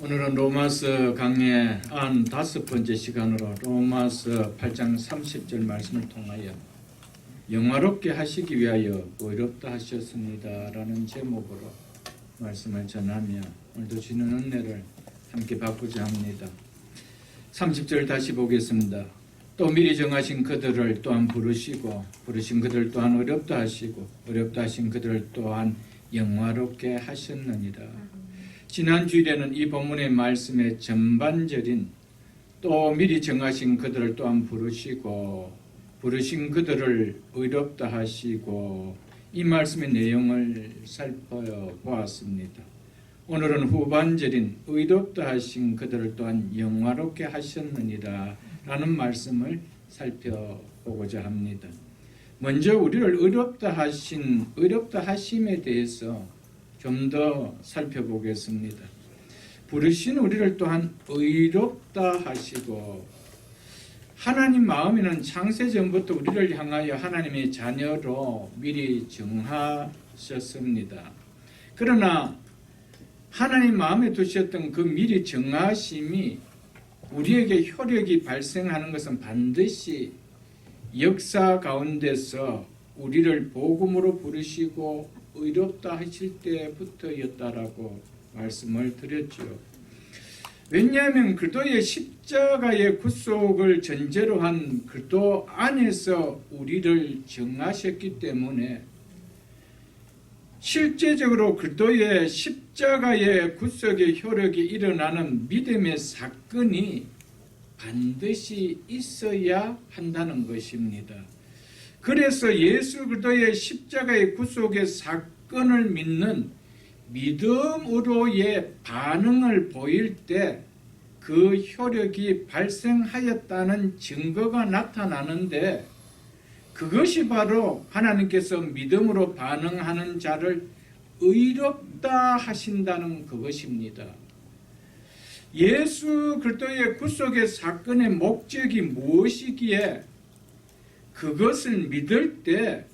오늘은 로마서 강의 95번째 시간으로 로마서 8장 30절 말씀을 통하여 영화롭게 하시기 위하여 의롭다 하셨습니다 라는 제목으로 말씀을 전하며 오늘도 주는 은혜를 함께 받고자 합니다. 30절 다시 보겠습니다. 또 미리 정하신 그들을 또한 부르시고 부르신 그들 또한 어렵다 하시고 어렵다 하신 그들 또한 영화롭게 하셨느니라. 지난 주일에는 이 본문의 말씀의 전반절인 또 미리 정하신 그들을 또한 부르시고 부르신 그들을 의롭다 하시고 이 말씀의 내용을 살펴보았습니다. 오늘은 후반절인 의롭다 하신 그들을 또한 영화롭게 하셨느니라 라는 말씀을 살펴보고자 합니다. 먼저 우리를 의롭다 하심에 대해서 좀 더 살펴보겠습니다. 부르신 우리를 또한 의롭다 하시고 하나님 마음에는 창세전부터 우리를 향하여 하나님의 자녀로 미리 정하셨습니다. 그러나 하나님 마음에 두셨던 그 미리 정하심이 우리에게 효력이 발생하는 것은 반드시 역사 가운데서 우리를 복음으로 부르시고 의롭다 하실 때부터였다라고 말씀을 드렸죠. 왜냐하면 그리스도의 십자가의 구속을 전제로 한 그리스도 안에서 우리를 정하셨기 때문에 실제적으로 그리스도의 십자가의 구속의 효력이 일어나는 믿음의 사건이 반드시 있어야 한다는 것입니다. 그래서 예수 그리스도의 십자가의 구속의 사건을 믿는 믿음으로의 반응을 보일 때 그 효력이 발생하였다는 증거가 나타나는데 그것이 바로 하나님께서 믿음으로 반응하는 자를 의롭다 하신다는 그것입니다. 예수 그리스도의 구속의 사건의 목적이 무엇이기에 그것을 믿을 때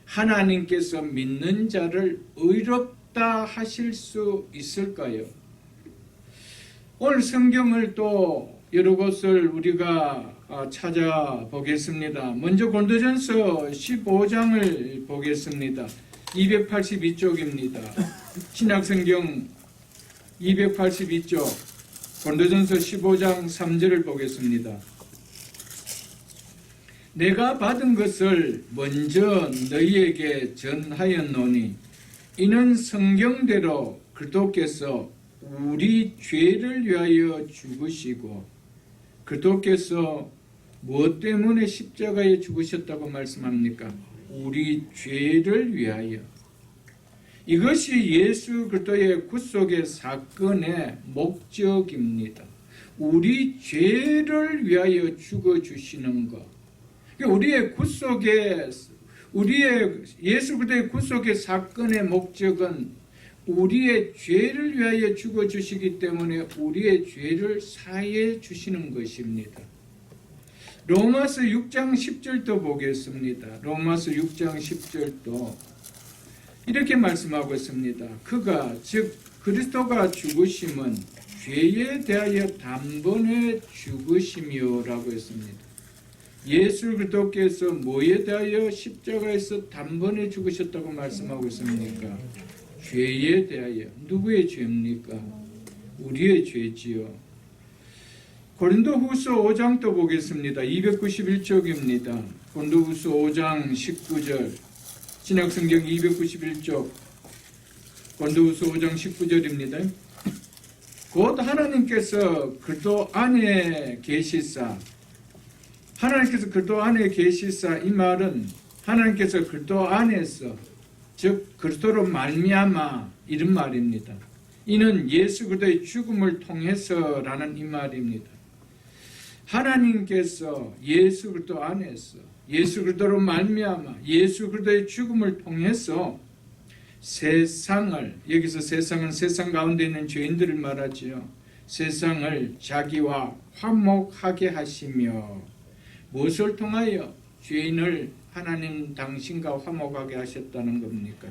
하나님께서 믿는 자를 의롭다 하실 수 있을까요? 오늘 성경을 또 여러 곳을 우리가 찾아보겠습니다. 먼저 고린도전서 15장을 보겠습니다. 282쪽입니다. 신약성경 282쪽 고린도전서 15장 3절을 보겠습니다. 내가 받은 것을 먼저 너희에게 전하였노니 이는 성경대로 그리스도께서 우리 죄를 위하여 죽으시고 그리스도께서 무엇 때문에 십자가에 죽으셨다고 말씀합니까? 우리 죄를 위하여. 이것이 예수 그리스도의 구속의 사건의 목적입니다. 우리 죄를 위하여 죽어주시는 것. 우리의 예수 그리스도의 구속의 사건의 목적은 우리의 죄를 위하여 죽어주시기 때문에 우리의 죄를 사해 주시는 것입니다. 로마서 6장 10절도 보겠습니다. 로마서 6장 10절도 이렇게 말씀하고 있습니다. 그가 즉 그리스도가 죽으심은 죄에 대하여 단번에 죽으심이요 라고 했습니다. 예수 그리스도께서 뭐에 대하여 십자가에서 단번에 죽으셨다고 말씀하고 있습니까? 죄에 대하여. 누구의 죄입니까? 우리의 죄지요. 고린도후서 5장 또 보겠습니다. 291쪽입니다. 고린도후서 5장 19절 신약성경 291쪽 고린도후서 5장 19절입니다. 곧 하나님께서 그리스도 안에 계시사 하나님께서 그리스도 안에 계시사 이 말은 하나님께서 그리스도 안에서 즉 그리스도로 말미암아 이런 말입니다. 이는 예수 그리스도의 죽음을 통해서라는 이 말입니다. 하나님께서 예수 그리스도 안에서 예수 그리스도로 말미암아 예수 그리스도의 죽음을 통해서 세상을 여기서 세상은 세상 가운데 있는 죄인들을 말하지요. 세상을 자기와 화목하게 하시며 무엇을 통하여 죄인을 하나님 당신과 화목하게 하셨다는 겁니까?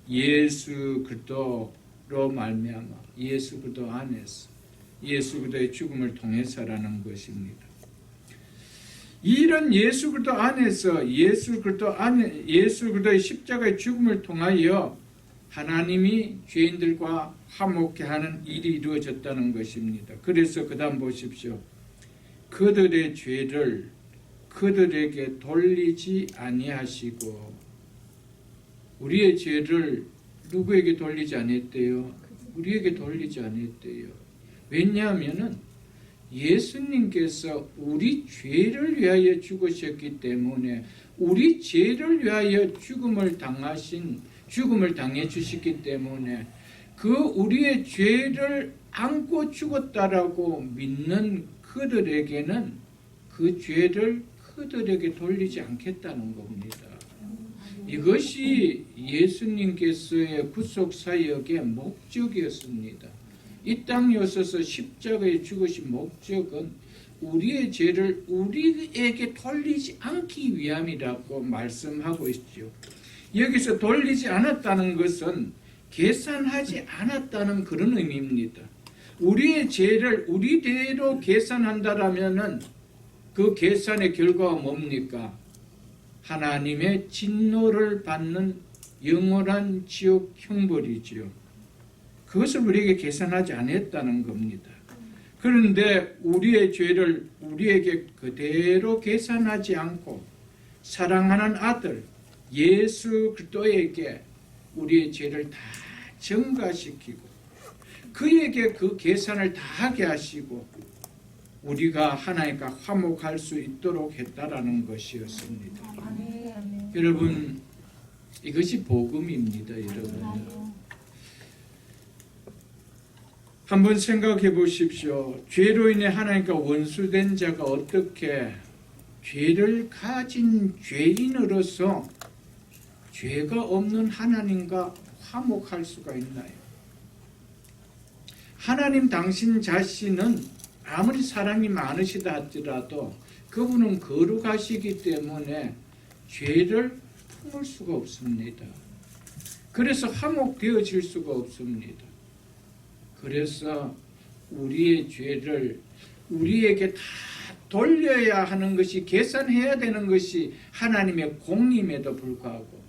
예수 그리스도로 말미암아 예수 그리스도 안에서 예수 그리스도의 죽음을 통해서라는 것입니다. 이런 예수 그리스도 안에서 예수 그리스도의 십자가의 죽음을 통하여 하나님이 죄인들과 화목케 하는 일이 이루어졌다는 것입니다. 그래서 그 다음 보십시오. 그들의 죄를 그들에게 돌리지 아니하시고, 우리의 죄를 누구에게 돌리지 않았대요? 우리에게 돌리지 않았대요. 왜냐하면은 예수님께서 우리 죄를 위하여 죽으셨기 때문에, 우리 죄를 위하여 죽음을 당해 주셨기 때문에, 그 우리의 죄를 안고 죽었다라고 믿는 그들에게는 그 죄를 그들에게 돌리지 않겠다는 겁니다. 이것이 예수님께서의 구속 사역의 목적이었습니다. 이 땅에 오셔서 십자가에 죽으신 목적은 우리의 죄를 우리에게 돌리지 않기 위함이라고 말씀하고 있죠. 여기서 돌리지 않았다는 것은 계산하지 않았다는 그런 의미입니다. 우리의 죄를 우리대로 계산한다라면은 그 계산의 결과가 뭡니까? 하나님의 진노를 받는 영원한 지옥 형벌이지요. 그것을 우리에게 계산하지 않았다는 겁니다. 그런데 우리의 죄를 우리에게 그대로 계산하지 않고 사랑하는 아들 예수 그리스도에게 우리의 죄를 다 전가시키고 그에게 그 계산을 다 하게 하시고 우리가 하나님과 화목할 수 있도록 했다라는 것이었습니다. 여러분, 이것이 복음입니다. 여러분, 한번 생각해 보십시오. 죄로 인해 하나님과 원수된 자가 어떻게 죄를 가진 죄인으로서 죄가 없는 하나님과 화목할 수가 있나요? 하나님 당신 자신은 아무리 사랑이 많으시다 할지라도 그분은 거룩하시기 때문에 죄를 품을 수가 없습니다. 그래서 화목되어질 수가 없습니다. 그래서 우리의 죄를 우리에게 다 돌려야 하는 것이, 계산해야 되는 것이 하나님의 공임에도 불구하고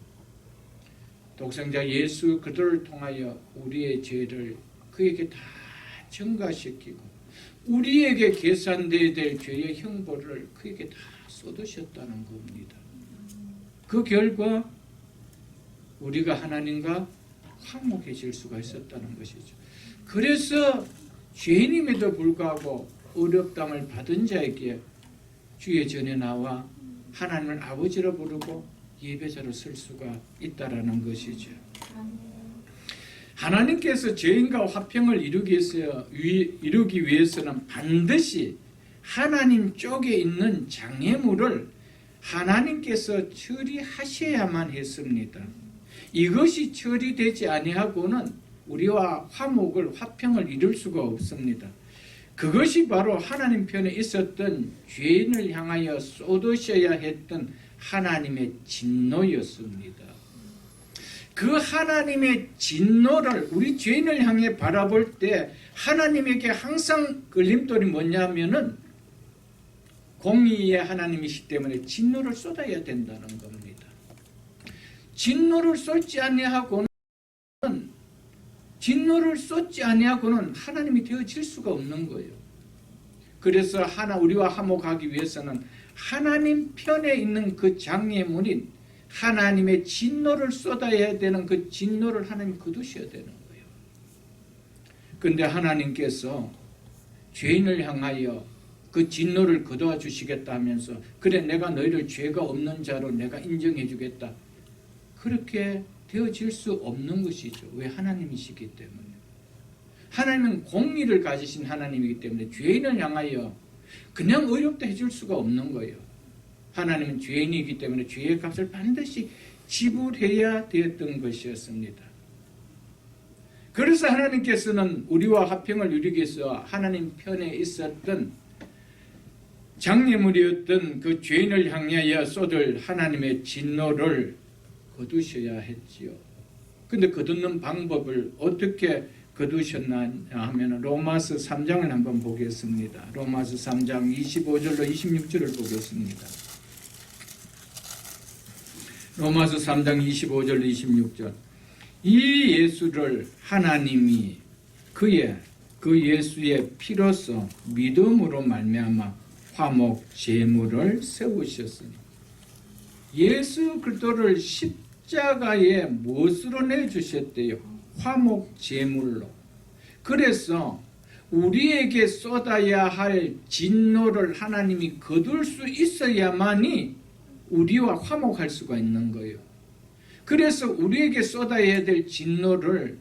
독생자 예수 그들을 통하여 우리의 죄를 그에게 다 전가시키고 우리에게 계산되어야 될 죄의 형벌을 그에게 다 쏟으셨다는 겁니다. 그 결과 우리가 하나님과 화목해질 수가 있었다는 것이죠. 그래서 죄인임에도 불구하고 어렵담을 받은 자에게 주의 전에 나와 하나님을 아버지로 부르고 예배자로 설 수가 있다라는 것이죠. 하나님께서 죄인과 화평을 이루기 위해서는 반드시 하나님 쪽에 있는 장애물을 하나님께서 처리하셔야만 했습니다. 이것이 처리되지 아니하고는 우리와 화평을 이룰 수가 없습니다. 그것이 바로 하나님 편에 있었던 죄인을 향하여 쏟으셔야 했던 하나님의 진노였습니다. 그 하나님의 진노를 우리 죄인을 향해 바라볼 때 하나님에게 항상 걸림돌이 뭐냐면은 공의의 하나님이시기 때문에 진노를 쏟아야 된다는 겁니다. 진노를 쏟지 아니하고는 하나님이 되어질 수가 없는 거예요. 그래서 우리와 화목하기 위해서는 하나님 편에 있는 그 장애물인 하나님의 진노를 쏟아야 되는 그 진노를 하나님 거두셔야 되는 거예요. 그런데 하나님께서 죄인을 향하여 그 진노를 거두어 주시겠다 하면서 그래 내가 너희를 죄가 없는 자로 내가 인정해 주겠다. 그렇게 되어질 수 없는 것이죠. 왜? 하나님이시기 때문에. 하나님은 공의를 가지신 하나님이기 때문에 죄인을 향하여 그냥 어렵다 해줄 수가 없는 거예요. 하나님은 죄인이기 때문에 죄의 값을 반드시 지불해야 되었던 것이었습니다. 그래서 하나님께서는 우리와 화평을 이루기 위해서 하나님 편에 있었던 장애물이었던 그 죄인을 향하여 쏟을 하나님의 진노를 거두셔야 했지요. 근데 거두는 방법을 어떻게 거두셨나 하면 로마서 3장을 한번 보겠습니다. 로마서 3장 25절로 26절을 보겠습니다. 로마서 3장 25절 26절. 이 예수를 하나님이 그 예수의 피로써 믿음으로 말미암아 화목 제물을 세우셨으니, 예수 그리스도를 십자가에 무엇으로 내주셨대요? 화목 제물로. 그래서 우리에게 쏟아야 할 진노를 하나님이 거둘 수 있어야만이 우리와 화목할 수가 있는 거예요. 그래서 우리에게 쏟아야 될 진노를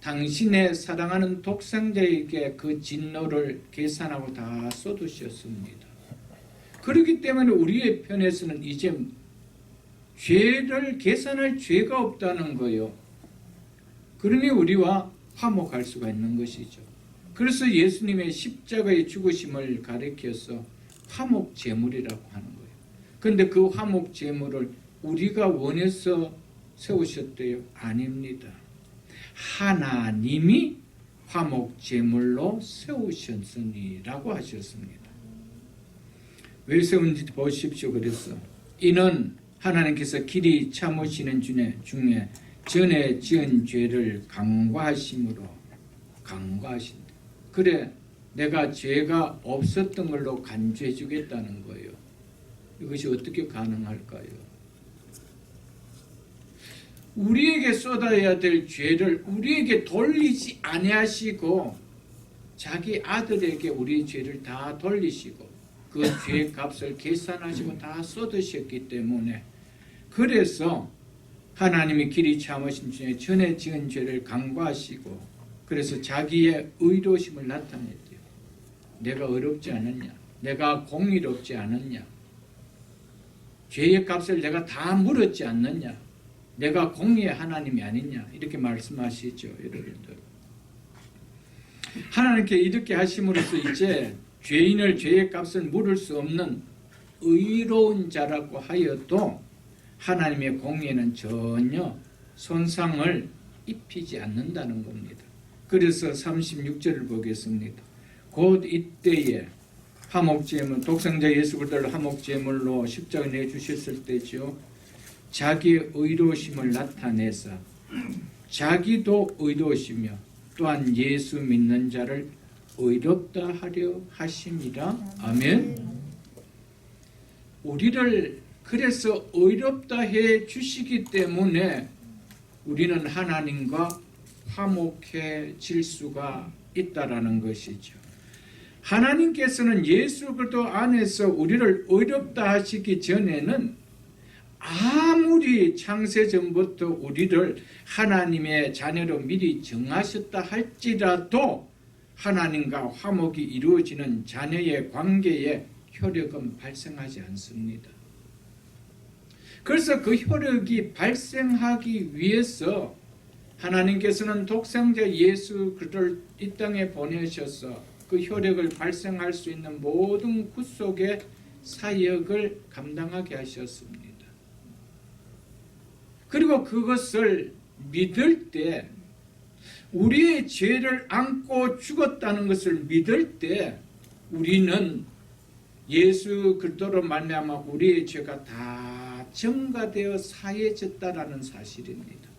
당신의 사랑하는 독생자에게 그 진노를 계산하고 다 쏟으셨습니다. 그렇기 때문에 우리의 편에서는 이제 죄를 계산할 죄가 없다는 거예요. 그러니 우리와 화목할 수가 있는 것이죠. 그래서 예수님의 십자가의 죽으심을 가리켜서 화목 제물이라고 하는 거예요. 그런데 그 화목 제물을 우리가 원해서 세우셨대요? 아닙니다. 하나님이 화목 제물로 세우셨으니라고 하셨습니다. 왜 세운지 보십시오. 그래서 이는 하나님께서 길이 참으시는 중에 전에 지은 죄를 강구하심으로 강구하신다. 그래, 내가 죄가 없었던 걸로 간주해 주겠다는 거예요. 이것이 어떻게 가능할까요? 우리에게 쏟아야 될 죄를 우리에게 돌리지 아니하시고 자기 아들에게 우리의 죄를 다 돌리시고 그 죄의 값을 계산하시고 다 쏟으셨기 때문에, 그래서 하나님이 길이 참으신 중에 전에 지은 죄를 강구하시고 그래서 자기의 의로우심을 나타냈대요. 내가 의롭지 않았냐? 내가 공의롭지 않았냐? 죄의 값을 내가 다 물었지 않느냐? 내가 공의의 하나님이 아니냐? 이렇게 말씀하시죠, 여러분들. 하나님께 이렇게 하심으로써 이제 죄인을 죄의 값을 물을 수 없는 의로운 자라고 하여도 하나님의 공의에는 전혀 손상을 입히지 않는다는 겁니다. 그래서 36절을 보겠습니다. 곧 이때에 화목제물, 독생자 예수 그리스도를 화목제물로 십자가에 내주셨을 때죠. 자기의 의로우심을 나타내서 자기도 의로우시며 또한 예수 믿는 자를 의롭다 하려 하심이라. 아멘. 우리를 그래서 의롭다 해 주시기 때문에 우리는 하나님과 화목해질 수가 있다라는 것이죠. 하나님께서는 예수 그리스도 안에서 우리를 의롭다 하시기 전에는 아무리 창세전부터 우리를 하나님의 자녀로 미리 정하셨다 할지라도 하나님과 화목이 이루어지는 자녀의 관계에 혈육은 발생하지 않습니다. 그래서 그 혈육이 발생하기 위해서 하나님께서는 독생자 예수 그리스도를 이 땅에 보내셔서 그 혈육을 발생할 수 있는 모든 구속의 사역을 감당하게 하셨습니다. 그리고 그것을 믿을 때, 우리의 죄를 안고 죽었다는 것을 믿을 때 우리는 예수 그리스도로 말미암아 우리의 죄가 다 증가되어 사해졌다라는 사실입니다.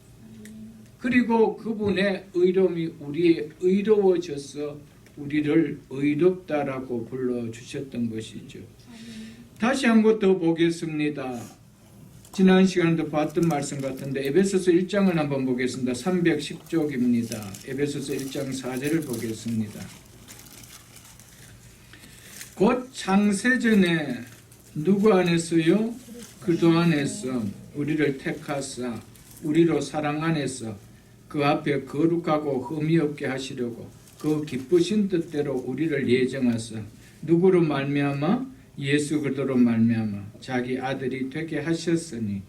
그리고 그분의 의로움이 우리의 의로워져서 우리를 의롭다라고 불러주셨던 것이죠. 다시 한 번 더 보겠습니다. 지난 시간에도 봤던 말씀 같은데 에베소서 1장을 한번 보겠습니다. 310쪽입니다. 에베소서 1장 4절을 보겠습니다. 곧 창세전에 누구 안에서요? 그리스도 안에서 우리를 택하사 우리로 사랑 안에서 그 앞에 거룩하고 흠이 없게 하시려고 그 기쁘신 뜻대로 우리를 예정하사 누구로 말미암아? 예수 그리스도로 말미암아 자기 아들이 되게 하셨으니.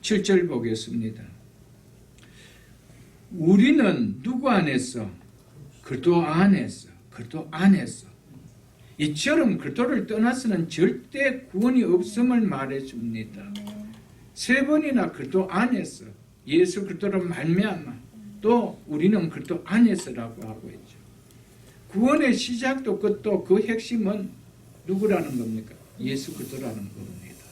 7절 보겠습니다. 우리는 누구 안에서? 그리스도 안에서. 그리스도 안에서. 이처럼 그리스도를 떠나서는 절대 구원이 없음을 말해줍니다. 세 번이나 그리스도 안에서 예수 그리스도로 말미암아 또 우리는 그리스도 안에서라고 하고 있죠. 구원의 시작도 끝도 그 핵심은 누구라는 겁니까? 예수 그리스도라는 겁니다.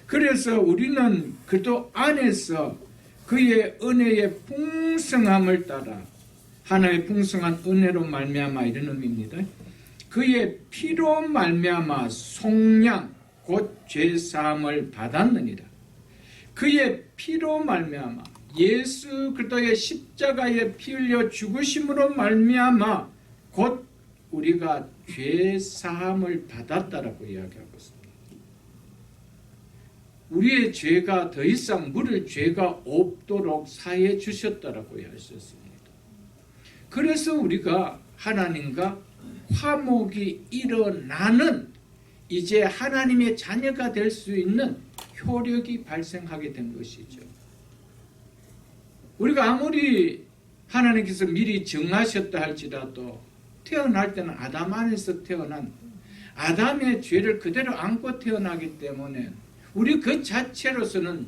그래서 우리는 그리스도 안에서 그의 은혜의 풍성함을 따라 하나의 풍성한 은혜로 말미암아 이런 의미입니다. 그의 피로 말미암아 속량 곧 죄사함을 받았느니라. 그의 피로 말미암아 예수 그리스도의 십자가에 피 흘려 죽으심으로 말미암아 곧 우리가 죄사함을 받았다라고 이야기하고 있습니다. 우리의 죄가 더 이상 물을 죄가 없도록 사해 주셨다라고 이야기했습니다. 그래서 우리가 하나님과 화목이 일어나는 이제 하나님의 자녀가 될 수 있는 효력이 발생하게 된 것이죠. 우리가 아무리 하나님께서 미리 정하셨다 할지라도 태어날 때는 아담 안에서 태어난 아담의 죄를 그대로 안고 태어나기 때문에 우리 그 자체로서는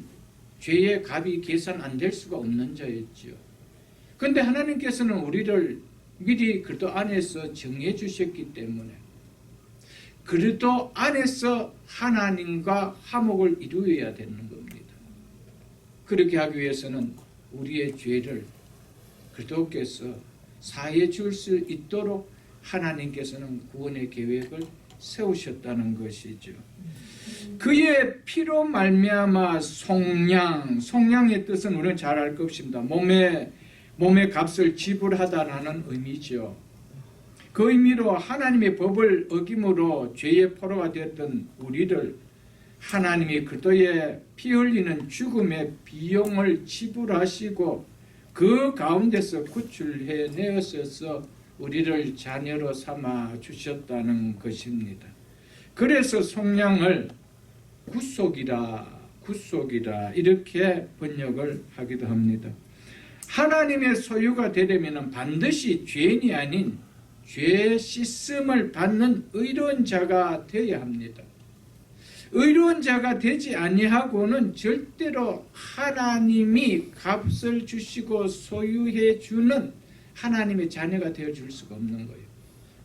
죄의 값이 계산 안 될 수가 없는 자였지요. 그런데 하나님께서는 우리를 미리 그리스도 안에서 정해 주셨기 때문에 그리스도 안에서 하나님과 화목을 이루어야 되는 겁니다. 그렇게 하기 위해서는 우리의 죄를 그리스도께서 사해 줄 수 있도록 하나님께서는 구원의 계획을 세우셨다는 것이죠. 그의 피로 말미암아 속량의 뜻은 우리는 잘 알 것입니다. 몸의 값을 지불하다라는 의미죠. 그 의미로 하나님의 법을 어김으로 죄의 포로가 되었던 우리를 하나님이 그리스도의 피 흘리는 죽음의 비용을 지불하시고 그 가운데서 구출해 내어서 우리를 자녀로 삼아 주셨다는 것입니다. 그래서 속량을 구속이라 이렇게 번역을 하기도 합니다. 하나님의 소유가 되려면 반드시 죄인이 아닌 죄 씻음을 받는 의로운 자가 되어야 합니다. 의로운 자가 되지 아니하고는 절대로 하나님이 값을 주시고 소유해 주는 하나님의 자녀가 되어줄 수가 없는 거예요.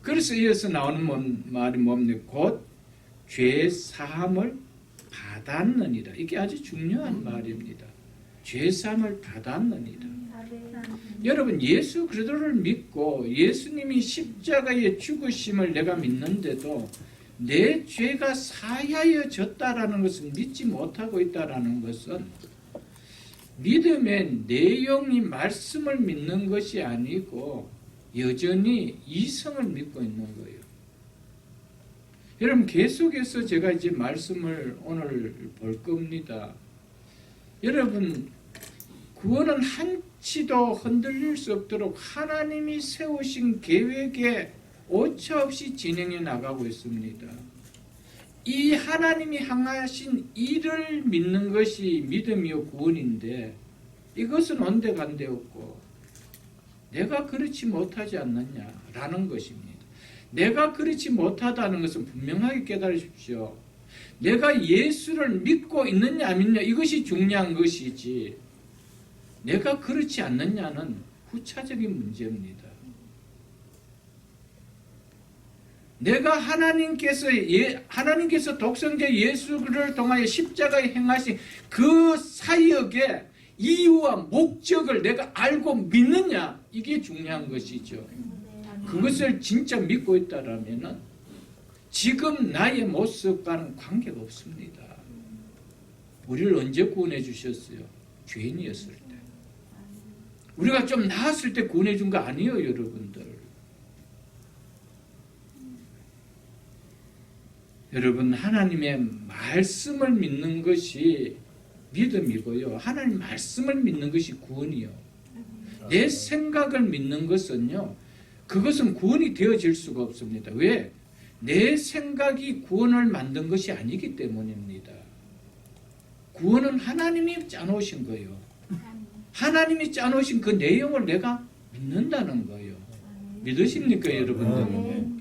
그래서 이어서 나오는 말이 뭡니까? 곧 죄 사함을 받았느니라. 이게 아주 중요한 말입니다. 죄 사함을 받았느니라. 여러분, 예수 그리스도를 믿고 예수님이 십자가의 죽으심을 내가 믿는데도 내 죄가 사하여졌다라는 것을 믿지 못하고 있다라는 것은 믿음의 내용이 말씀을 믿는 것이 아니고 여전히 이성을 믿고 있는 거예요. 여러분, 계속해서 제가 이제 말씀을 오늘 볼 겁니다. 여러분, 구원은 한치도 흔들릴 수 없도록 하나님이 세우신 계획에 오차없이 진행해 나가고 있습니다. 이 하나님이 향하신 일을 믿는 것이 믿음이요 구원인데 이것은 온데간데 없고 내가 그렇지 못하지 않느냐라는 것입니다. 내가 그렇지 못하다는 것은 분명하게 깨달으십시오. 내가 예수를 믿고 있느냐 안 믿느냐 이것이 중요한 것이지 내가 그렇지 않느냐는 후차적인 문제입니다. 내가 하나님께서 독생자 예수를 통하여 십자가에 행하신 그 사역의 이유와 목적을 내가 알고 믿느냐 이게 중요한 것이죠. 그것을 진짜 믿고 있다라면 지금 나의 모습과는 관계가 없습니다. 우리를 언제 구원해 주셨어요? 죄인이었을 때. 우리가 좀 나았을 때 구원해 준 거 아니에요, 여러분들. 여러분, 하나님의 말씀을 믿는 것이 믿음이고요. 하나님 말씀을 믿는 것이 구원이요. 내 생각을 믿는 것은요. 그것은 구원이 되어질 수가 없습니다. 왜? 내 생각이 구원을 만든 것이 아니기 때문입니다. 구원은 하나님이 짜놓으신 거예요. 하나님이 짜놓으신 그 내용을 내가 믿는다는 거예요. 믿으십니까, 여러분들?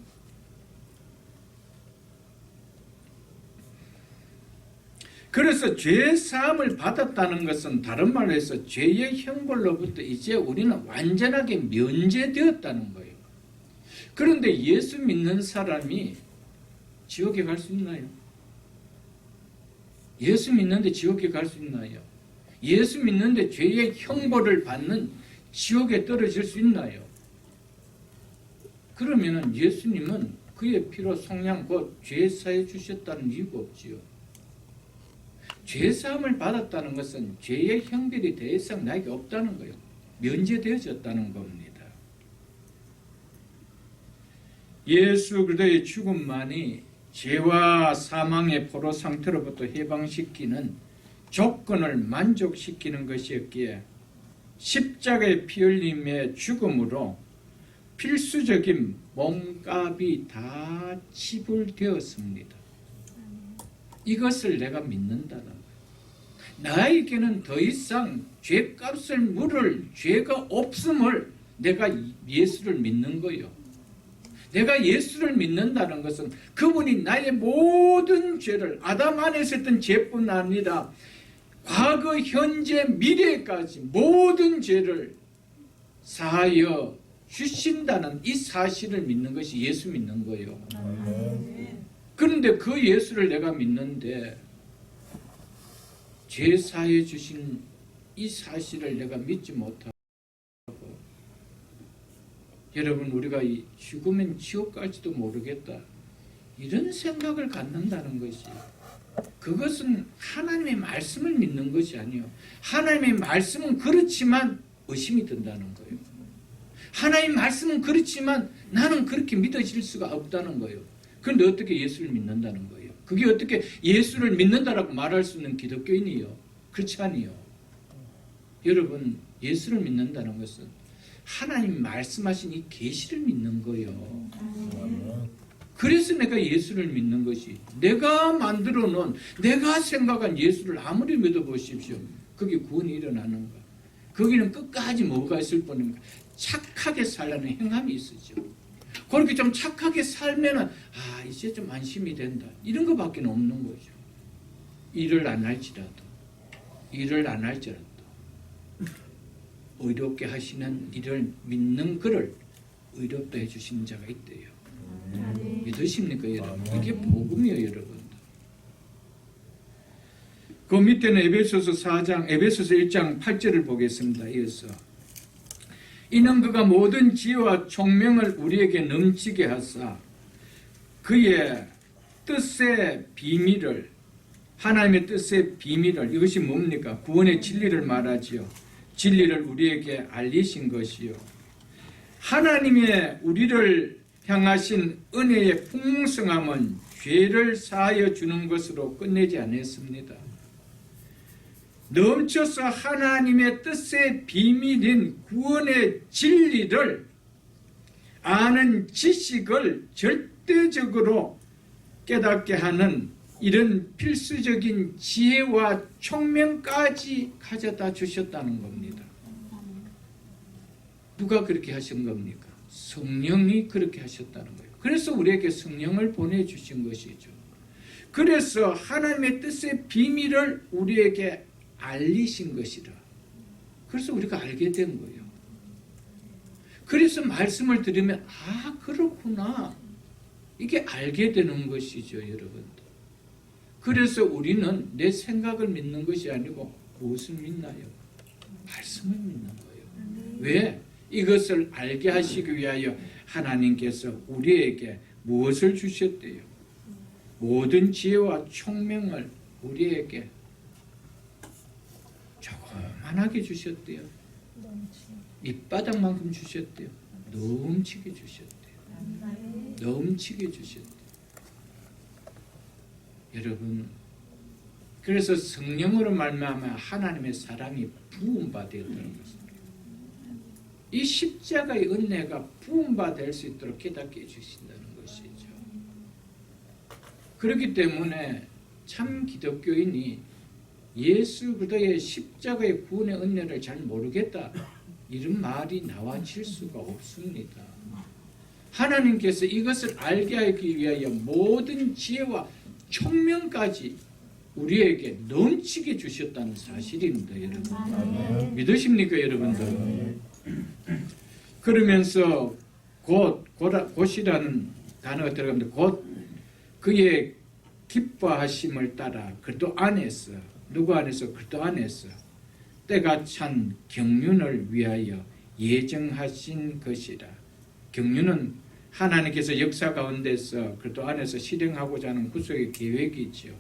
그래서 죄 사함을 받았다는 것은 다른 말로 해서 죄의 형벌로부터 이제 우리는 완전하게 면제되었다는 거예요. 그런데 예수 믿는 사람이 지옥에 갈 수 있나요? 예수 믿는데 지옥에 갈 수 있나요? 예수 믿는데 죄의 형벌을 받는 지옥에 떨어질 수 있나요? 그러면은 예수님은 그의 피로 속량 곧 죄 사해 주셨다는 이유가 없지요. 죄 사함을 받았다는 것은 죄의 형벌이 더 이상 나에게 없다는 거예요. 면제되어졌다는 겁니다. 예수 그리스도의 죽음만이 죄와 사망의 포로 상태로부터 해방시키는 조건을 만족시키는 것이었기에 십자가의 피 흘림의 죽음으로 필수적인 몸값이 다 지불되었습니다. 이것을 내가 믿는다는 거예요. 나에게는 더 이상 죄값을 물을 죄가 없음을 내가 예수를 믿는 거예요. 내가 예수를 믿는다는 것은 그분이 나의 모든 죄를 아담 안에서 했던 죄뿐 아니라 과거, 현재, 미래까지 모든 죄를 사하여 주신다는 이 사실을 믿는 것이 예수 믿는 거예요. 그런데 그 예수를 내가 믿는데 죄 사해 주신 이 사실을 내가 믿지 못하고 여러분 우리가 죽으면 지옥 갈지도 모르겠다 이런 생각을 갖는다는 것이 그것은 하나님의 말씀을 믿는 것이 아니에요. 하나님의 말씀은 그렇지만 의심이 든다는 거예요. 하나님의 말씀은 그렇지만 나는 그렇게 믿어질 수가 없다는 거예요. 그런데 어떻게 예수를 믿는다는 거예요? 그게 어떻게 예수를 믿는다라고 말할 수 있는 기독교인이요? 그렇지 아니요. 여러분 예수를 믿는다는 것은 하나님 말씀하신 이 계시를 믿는 거예요. 그래서 내가 예수를 믿는 것이 내가 만들어 놓은 내가 생각한 예수를 아무리 믿어보십시오. 거기 구원이 일어나는 거. 거기는 끝까지 뭐가 있을 뿐입니다. 착하게 살라는 행함이 있으죠. 그렇게 좀 착하게 살면은 이제 좀 안심이 된다. 이런 것밖에 없는 거죠. 일을 안 할지라도 의롭게 하시는 이를 믿는 그를 의롭다 해주시는 자가 있대요. 믿으십니까 여러분? 이게 복음이에요 여러분. 그 밑에는 에베소서 1장 8절을 보겠습니다. 이어서 이는 그가 모든 지혜와 총명을 우리에게 넘치게 하사 그의 뜻의 비밀을 하나님의 뜻의 비밀을 이것이 뭡니까? 구원의 진리를 말하지요. 진리를 우리에게 알리신 것이요. 하나님의 우리를 향하신 은혜의 풍성함은 죄를 사하여 주는 것으로 끝내지 않았습니다. 넘쳐서 하나님의 뜻의 비밀인 구원의 진리를 아는 지식을 절대적으로 깨닫게 하는 이런 필수적인 지혜와 총명까지 가져다 주셨다는 겁니다. 누가 그렇게 하신 겁니까? 성령이 그렇게 하셨다는 거예요. 그래서 우리에게 성령을 보내주신 것이죠. 그래서 하나님의 뜻의 비밀을 우리에게 알리신 것이라. 그래서 우리가 알게 된 거예요. 그래서 말씀을 들으면 그렇구나. 이게 알게 되는 것이죠, 여러분들. 그래서 우리는 내 생각을 믿는 것이 아니고 무엇을 믿나요? 말씀을 믿는 거예요. 왜? 이것을 알게 하시기 위하여 하나님께서 우리에게 무엇을 주셨대요? 모든 지혜와 총명을 우리에게 조그만하게 주셨대요. 밑바닥만큼 주셨대요. 넘치게 주셨대요. 넘치게 주셨대요. 여러분, 그래서 성령으로 말미암아 하나님의 사랑이 부음받았다는 것입니다. 이 십자가의 은혜가 부음받을 수 있도록 깨닫게 해주신다는 것이죠. 그렇기 때문에 참 기독교인이 예수 그리스도의 십자가의 구원의 은혜를 잘 모르겠다 이런 말이 나와질 수가 없습니다. 하나님께서 이것을 알게 하기 위하여 모든 지혜와 총명까지 우리에게 넘치게 주셨다는 사실입니다, 여러분. 믿으십니까, 여러분들? 그러면서 곧이라는 단어가 들어갑니다. 곧 그의 기뻐하심을 따라 그리스도 안에서, 누구 안에서? 그리스도 안에서 때가 찬 경륜을 위하여 예정하신 것이라. 경륜은 하나님께서 역사 가운데서 그리스도 안에서 실행하고자 하는 구속의 계획이죠.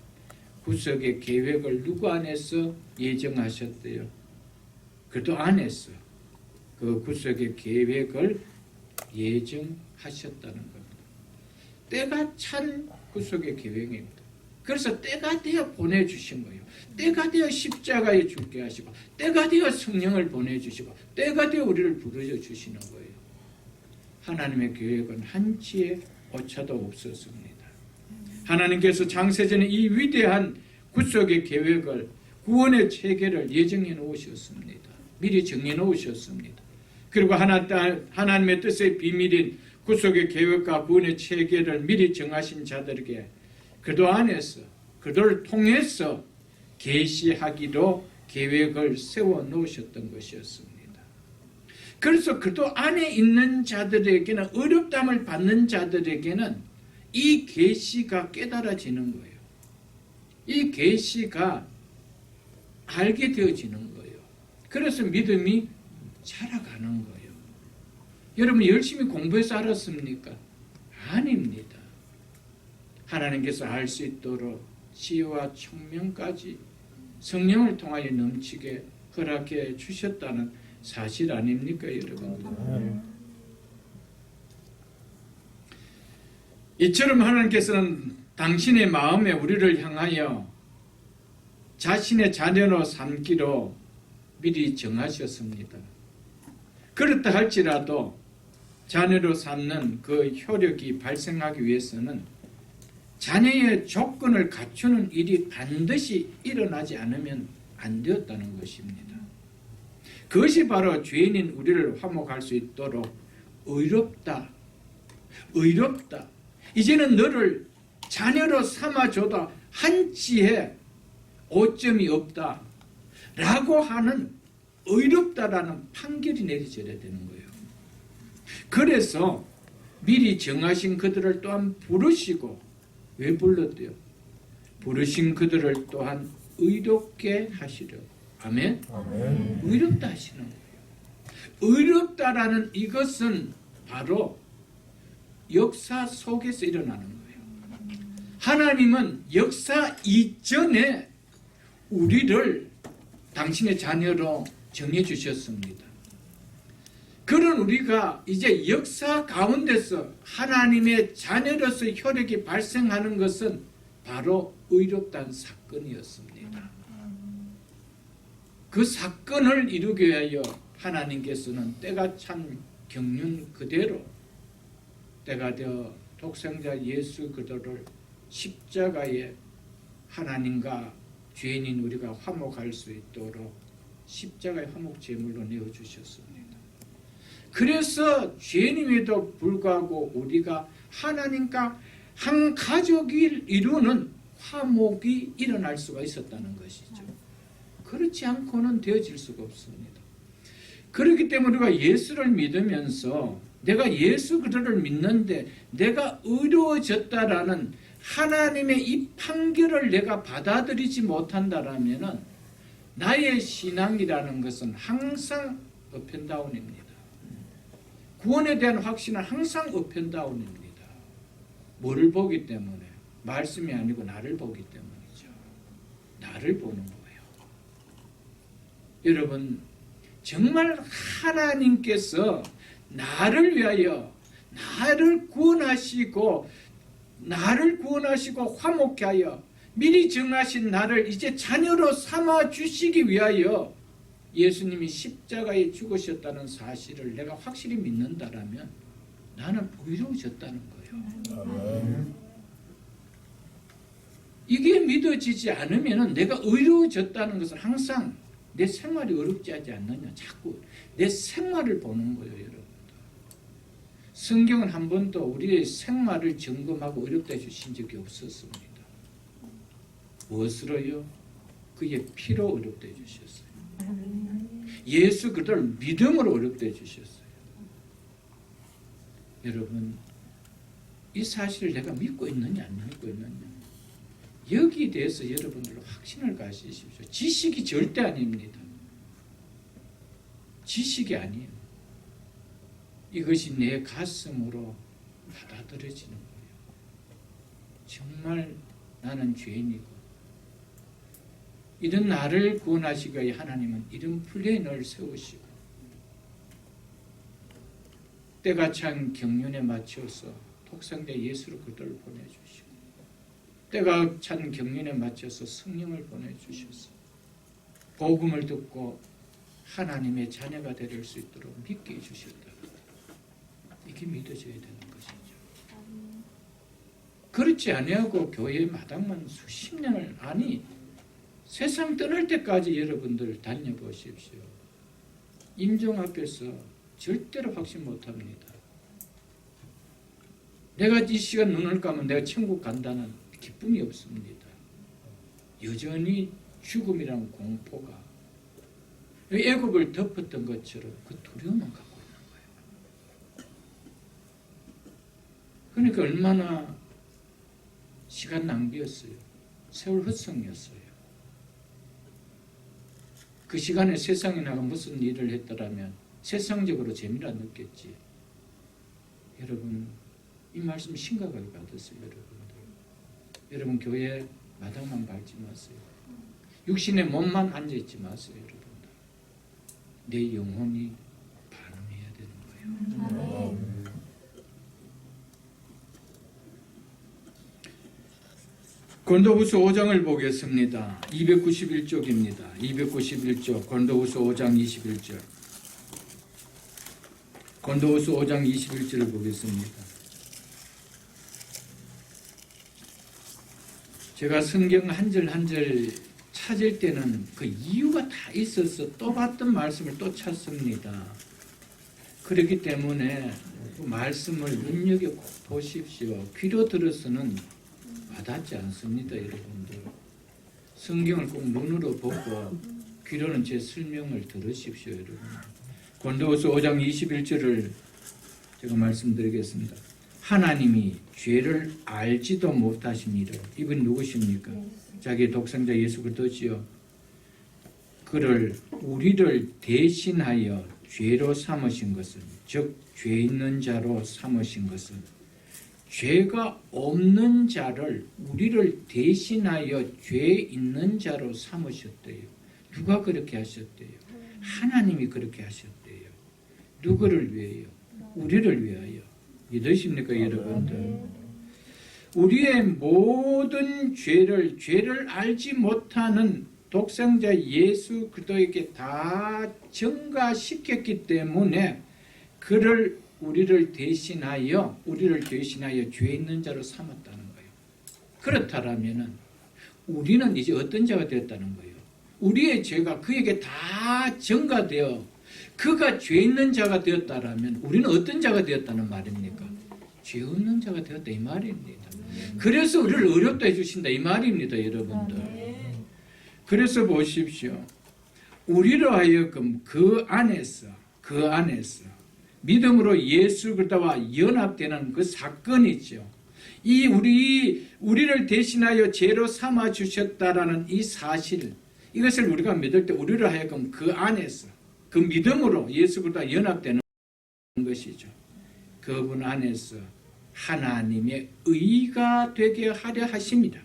구속의 계획을 누구 안에서 예정하셨대요? 그리스도 안에서 그 구속의 계획을 예정하셨다는 겁니다. 때가 찬 구속의 계획입니다. 그래서 때가 되어 보내주신 거예요. 때가 되어 십자가에 죽게 하시고, 때가 되어 성령을 보내주시고, 때가 되어 우리를 부르짖어 주시는 거예요. 하나님의 계획은 한치의 오차도 없었습니다. 하나님께서 장세전에 이 위대한 구속의 계획을, 구원의 체계를 예정해 놓으셨습니다. 미리 정해 놓으셨습니다. 그리고 하나님의 뜻의 비밀인 구속의 계획과 구원의 체계를 미리 정하신 자들에게 그도 안에서, 그들을 통해서 계시하기로 계획을 세워 놓으셨던 것이었습니다. 그래서 그도 안에 있는 자들에게는, 어렵담을 받는 자들에게는 이 계시가 깨달아지는 거예요. 이 계시가 알게 되어지는 거예요. 그래서 믿음이 자라가는 거예요. 여러분 열심히 공부해서 알았습니까? 아닙니다. 하나님께서 알 수 있도록 지혜와 총명까지 성령을 통하여 넘치게 허락해 주셨다는 사실 아닙니까, 여러분? 이처럼 하나님께서는 당신의 마음에 우리를 향하여 자신의 자녀로 삼기로 미리 정하셨습니다. 그렇다 할지라도 자녀로 삼는 그 효력이 발생하기 위해서는 자녀의 조건을 갖추는 일이 반드시 일어나지 않으면 안 되었다는 것입니다. 그것이 바로 죄인인 우리를 화목할 수 있도록 의롭다, 이제는 너를 자녀로 삼아줘도 한치의 오점이 없다 라고 하는 의롭다라는 판결이 내려져야 되는 거예요. 그래서 미리 정하신 그들을 또한 부르시고, 왜 불렀대요? 부르신 그들을 또한 의롭게 하시려고. 아멘? 아멘. 의롭다 하시는 거예요. 의롭다라는 이것은 바로 역사 속에서 일어나는 거예요. 하나님은 역사 이전에 우리를 당신의 자녀로 정해주셨습니다. 그런 우리가 이제 역사 가운데서 하나님의 자녀로서 효력이 발생하는 것은 바로 의롭다는 사건이었습니다. 그 사건을 이루기 위하여 하나님께서는 때가 참 경륜 그대로 때가 되어 독생자 예수 그리스도를 십자가에 하나님과 죄인인 우리가 화목할 수 있도록 십자가의 화목 제물로 내어주셨습니다. 그래서 죄인임에도 불구하고 우리가 하나님과 한 가족을 이루는 화목이 일어날 수가 있었다는 것이죠. 그렇지 않고는 되어질 수가 없습니다. 그렇기 때문에 우리가 예수를 믿으면서 내가 예수 그리스도를 믿는데 내가 의로워졌다라는 하나님의 이 판결을 내가 받아들이지 못한다라면 나의 신앙이라는 것은 항상 업앤다운입니다. 구원에 대한 확신은 항상 업앤다운입니다. 뭐를 보기 때문에? 말씀이 아니고 나를 보기 때문이죠. 나를 보는 거예요. 여러분, 정말 하나님께서 나를 위하여 나를 구원하시고 화목케 하여 미리 정하신 나를 이제 자녀로 삼아 주시기 위하여 예수님이 십자가에 죽으셨다는 사실을 내가 확실히 믿는다라면 나는 의로워졌다는 거예요. 이게 믿어지지 않으면 내가 의로워졌다는 것은 항상 내 생활이 어렵지 하지 않느냐, 자꾸 내 생활을 보는 거예요, 여러분. 성경은 한 번도 우리의 생활을 점검하고 어렵다 해주신 적이 없었습니다. 무엇으로요? 그의 피로 의롭게 해주셨어요. 예수 그리스도를 믿음으로 의롭게 해주셨어요. 여러분, 이 사실을 내가 믿고 있느냐 안 믿고 있느냐, 여기에 대해서 여러분들 확신을 가지십시오. 지식이 절대 아닙니다. 지식이 아니에요. 이것이 내 가슴으로 받아들여지는 거예요. 정말 나는 죄인이고, 이런 나를 구원하시기 위해 하나님은 이런 플랜을 세우시고, 때가 찬 경륜에 맞춰서 독생자 예수 그리스도를 보내주시고, 때가 찬 경륜에 맞춰서 성령을 보내주셔서 복음을 듣고 하나님의 자녀가 될 수 있도록 믿게 해주셨다. 이게 믿어져야 되는 것이죠. 그렇지 아니하고 교회 마당만 수십 년을, 아니 세상 떠날 때까지 여러분들 다녀보십시오. 임종 앞에서 절대로 확신 못합니다. 내가 이 시간 눈을 감으면 내가 천국 간다는 기쁨이 없습니다. 여전히 죽음이라는 공포가 애굽을 덮었던 것처럼 그 두려움만 갖고 있는 거예요. 그러니까 얼마나 시간 낭비였어요. 세월 헛성이었어요. 그 시간에 세상에 나가 무슨 일을 했더라면 세상적으로 재미를 안 느꼈지. 여러분, 이 말씀 심각하게 받으세요. 여러분 교회 마당만 밟지 마세요. 육신의 몸만 앉아있지 마세요. 여러분들, 내 영혼이 반응해야 되는 거예요. 고린도후서 5장을 보겠습니다. 291쪽입니다. 291쪽 고린도후서 5장 21절. 고린도후서 5장 21절을 보겠습니다. 제가 성경 한 절 한 절 찾을 때는 그 이유가 다 있어서 또 봤던 말씀을 또 찾습니다. 그렇기 때문에 그 말씀을 눈여겨 보십시오. 귀로 들어서는 와닿지 않습니다. 여러분들, 성경을 꼭 눈으로 보고 귀로는 제 설명을 들으십시오. 여러분, 고린도후서 5장 21절을 제가 말씀드리겠습니다. 하나님이 죄를 알지도 못하신 이를, 이분 누구십니까? 자기의 독생자 예수 그리스도지요. 그를 우리를 대신하여 죄로 삼으신 것은, 즉 죄 있는 자로 삼으신 것은, 죄가 없는 자를 우리를 대신하여 죄 있는 자로 삼으셨대요. 누가 그렇게 하셨대요? 하나님이 그렇게 하셨대요. 누구를 위해요? 우리를 위하여. 믿으십니까, 여러분들? 우리의 모든 죄를 알지 못하는 독생자 예수 그리스도에게 다 전가시켰기 때문에 그를 우리를 대신하여 죄 있는 자로 삼았다는 거예요. 그렇다면은 우리는 이제 어떤 자가 되었다는 거예요? 우리의 죄가 그에게 다 전가되어 그가 죄 있는 자가 되었다라면 우리는 어떤 자가 되었다는 말입니까? 죄 없는 자가 되었다 이 말입니다. 그래서 우리를 의롭다 해주신다 이 말입니다, 여러분들. 그래서 보십시오. 우리로 하여금 그 안에서 믿음으로 예수 그리스도와 연합되는 그 사건이죠. 이 우리를 대신하여 죄로 삼아 주셨다라는 이 사실, 이것을 우리가 믿을 때 우리로 하여금 그 안에서 그 믿음으로 예수 그리스도와 연합되는 것이죠. 그분 안에서 하나님의 의가 되게 하려 하십니다.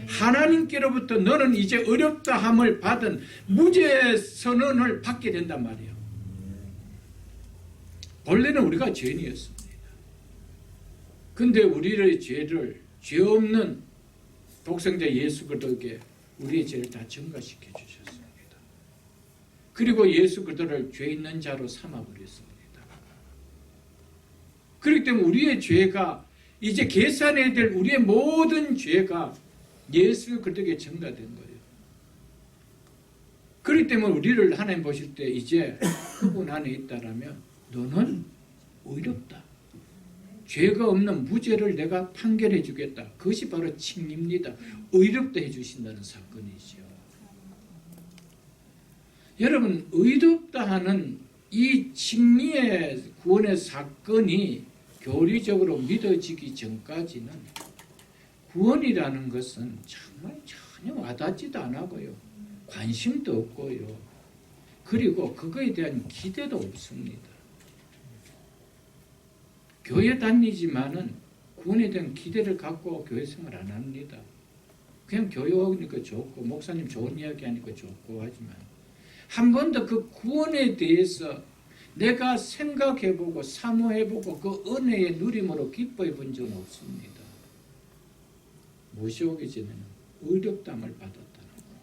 하나님께로부터 너는 이제 어렵다 함을 받은 무죄 선언을 받게 된단 말이에요. 원래는 우리가 죄인이었습니다. 근데 우리의 죄 없는 독생자 예수 그리스도에게 우리의 죄를 다 전가시켜 주셨습니다. 그리고 예수 그리스도를 죄 있는 자로 삼아버렸습니다. 그렇기 때문에 우리의 죄가 이제 계산해야 될 우리의 모든 죄가 예수 그리스도에게 전가된 거예요. 그렇기 때문에 우리를 하나님 보실 때 이제 그분 안에 있다라면 너는 의롭다. 죄가 없는 무죄를 내가 판결해 주겠다. 그것이 바로 칭의입니다. 의롭다 해주신다는 사건이죠. 여러분, 의롭다 하는 이 칭의의 구원의 사건이 교리적으로 믿어지기 전까지는 구원이라는 것은 정말 전혀 와닿지도 않고요. 관심도 없고요. 그리고 그거에 대한 기대도 없습니다. 교회 다니지만은 구원에 대한 기대를 갖고 교회 생활 안 합니다. 그냥 교회 오니까 좋고 목사님 좋은 이야기 하니까 좋고 하지만 한 번도 그 구원에 대해서 내가 생각해보고 사모해보고 그 은혜의 누림으로 기뻐해 본 적은 없습니다. 무엇이 오기 전에는 의롭다함을 받았다는 거.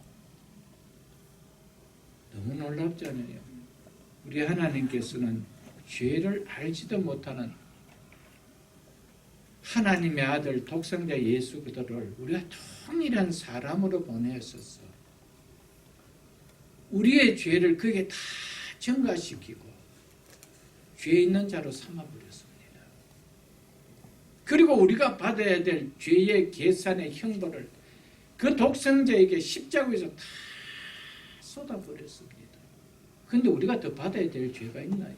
너무 놀랍잖아요. 우리 하나님께서는 죄를 알지도 못하는 하나님의 아들 독생자 예수 그리스도를 우리가 동일한 사람으로 보내셨어. 우리의 죄를 그에게 다 전가시키고 죄 있는 자로 삼아버렸습니다. 그리고 우리가 받아야 될 죄의 계산의 형벌을 그 독생자에게 십자가에서 다 쏟아버렸습니다. 그런데 우리가 더 받아야 될 죄가 있나요?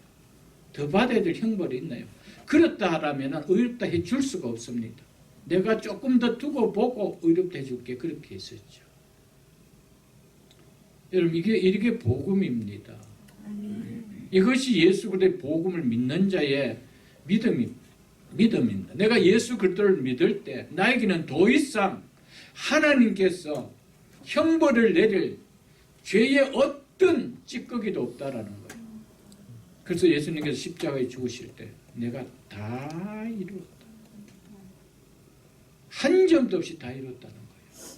더 받아야 될 형벌이 있나요? 그렇다 하라면 의롭다 해줄 수가 없습니다. 내가 조금 더 두고 보고 의롭다 해줄게 그렇게 했었죠. 여러분 이게 복음입니다. 이것이 예수 그리스도의 복음을 믿는 자의 믿음입니다. 내가 예수 그리스도를 믿을 때 나에게는 더 이상 하나님께서 형벌을 내릴 죄의 어떤 찌꺼기도 없다라는 거예요. 그래서 예수님께서 십자가에 죽으실 때 내가 다 이루었다. 한 점도 없이 다 이루었다는 거예요.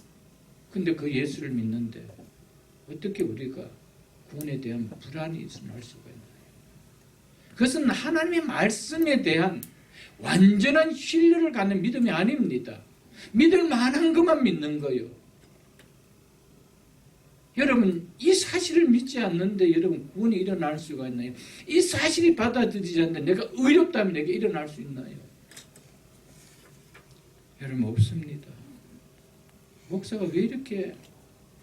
근데 그 예수를 믿는데 어떻게 우리가 구원에 대한 불안이 있으면 할 수가 있나요? 그것은 하나님의 말씀에 대한 완전한 신뢰를 갖는 믿음이 아닙니다. 믿을 만한 것만 믿는 거예요. 여러분 이 사실을 믿지 않는데 여러분 구원이 일어날 수가 있나요? 이 사실이 받아들이지 않는데 내가 의롭다면 내게 일어날 수 있나요? 여러분 없습니다. 목사가 왜 이렇게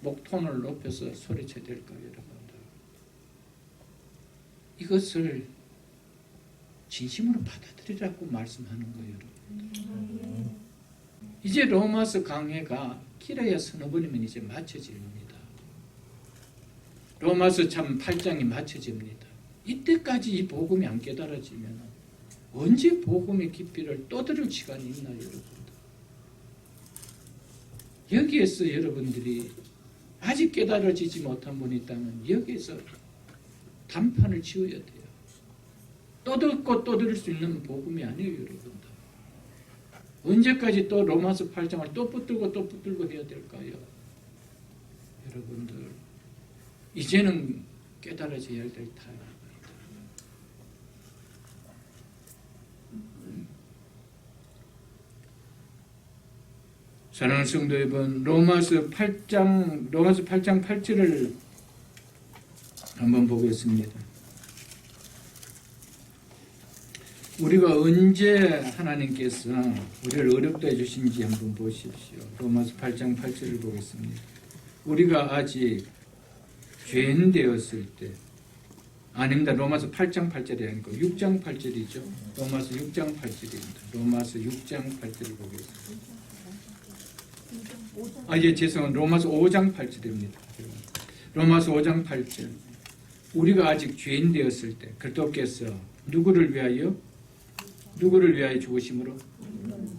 목톤을 높여서 소리쳐야 될까요? 여러분들 이것을 진심으로 받아들이라고 말씀하는 거예요. 여러분들 이제 로마서 강해가 길어야 서너 번이면 이제 맞춰집니다. 로마서 참 8장이 맞춰집니다. 이때까지 이 복음이 안 깨달아지면 언제 복음의 깊이를 떠들을 시간이 있나요, 여러분들? 여기에서 여러분들이 아직 깨달아지지 못한 분이 있다면 여기에서 단판을 지어야 돼요. 떠들고 떠들 수 있는 복음이 아니에요, 여러분들. 언제까지 또 로마서 8장을 또 붙들고 해야 될까요? 여러분들 이제는 깨달아져야 될 타임입니다. 사랑하는 성도 여러분, 로마서 8장 8절을 한번 보겠습니다. 우리가 언제 하나님께서 우리를 어렵다 해주신지 한번 보십시오. 로마서 8장 8절을 보겠습니다. 우리가 아직 죄인 되었을 때, 아닙니다. 로마서 8장 8절이 아니고 6장 8절이죠. 로마서 6장 8절입니다. 로마서 6장 8절을 보겠습니다. 죄송합니다. 로마서 5장 8절입니다. 로마서 5장 8절. 우리가 아직 죄인 되었을 때 그리스도께서 누구를 위하여 죽으심으로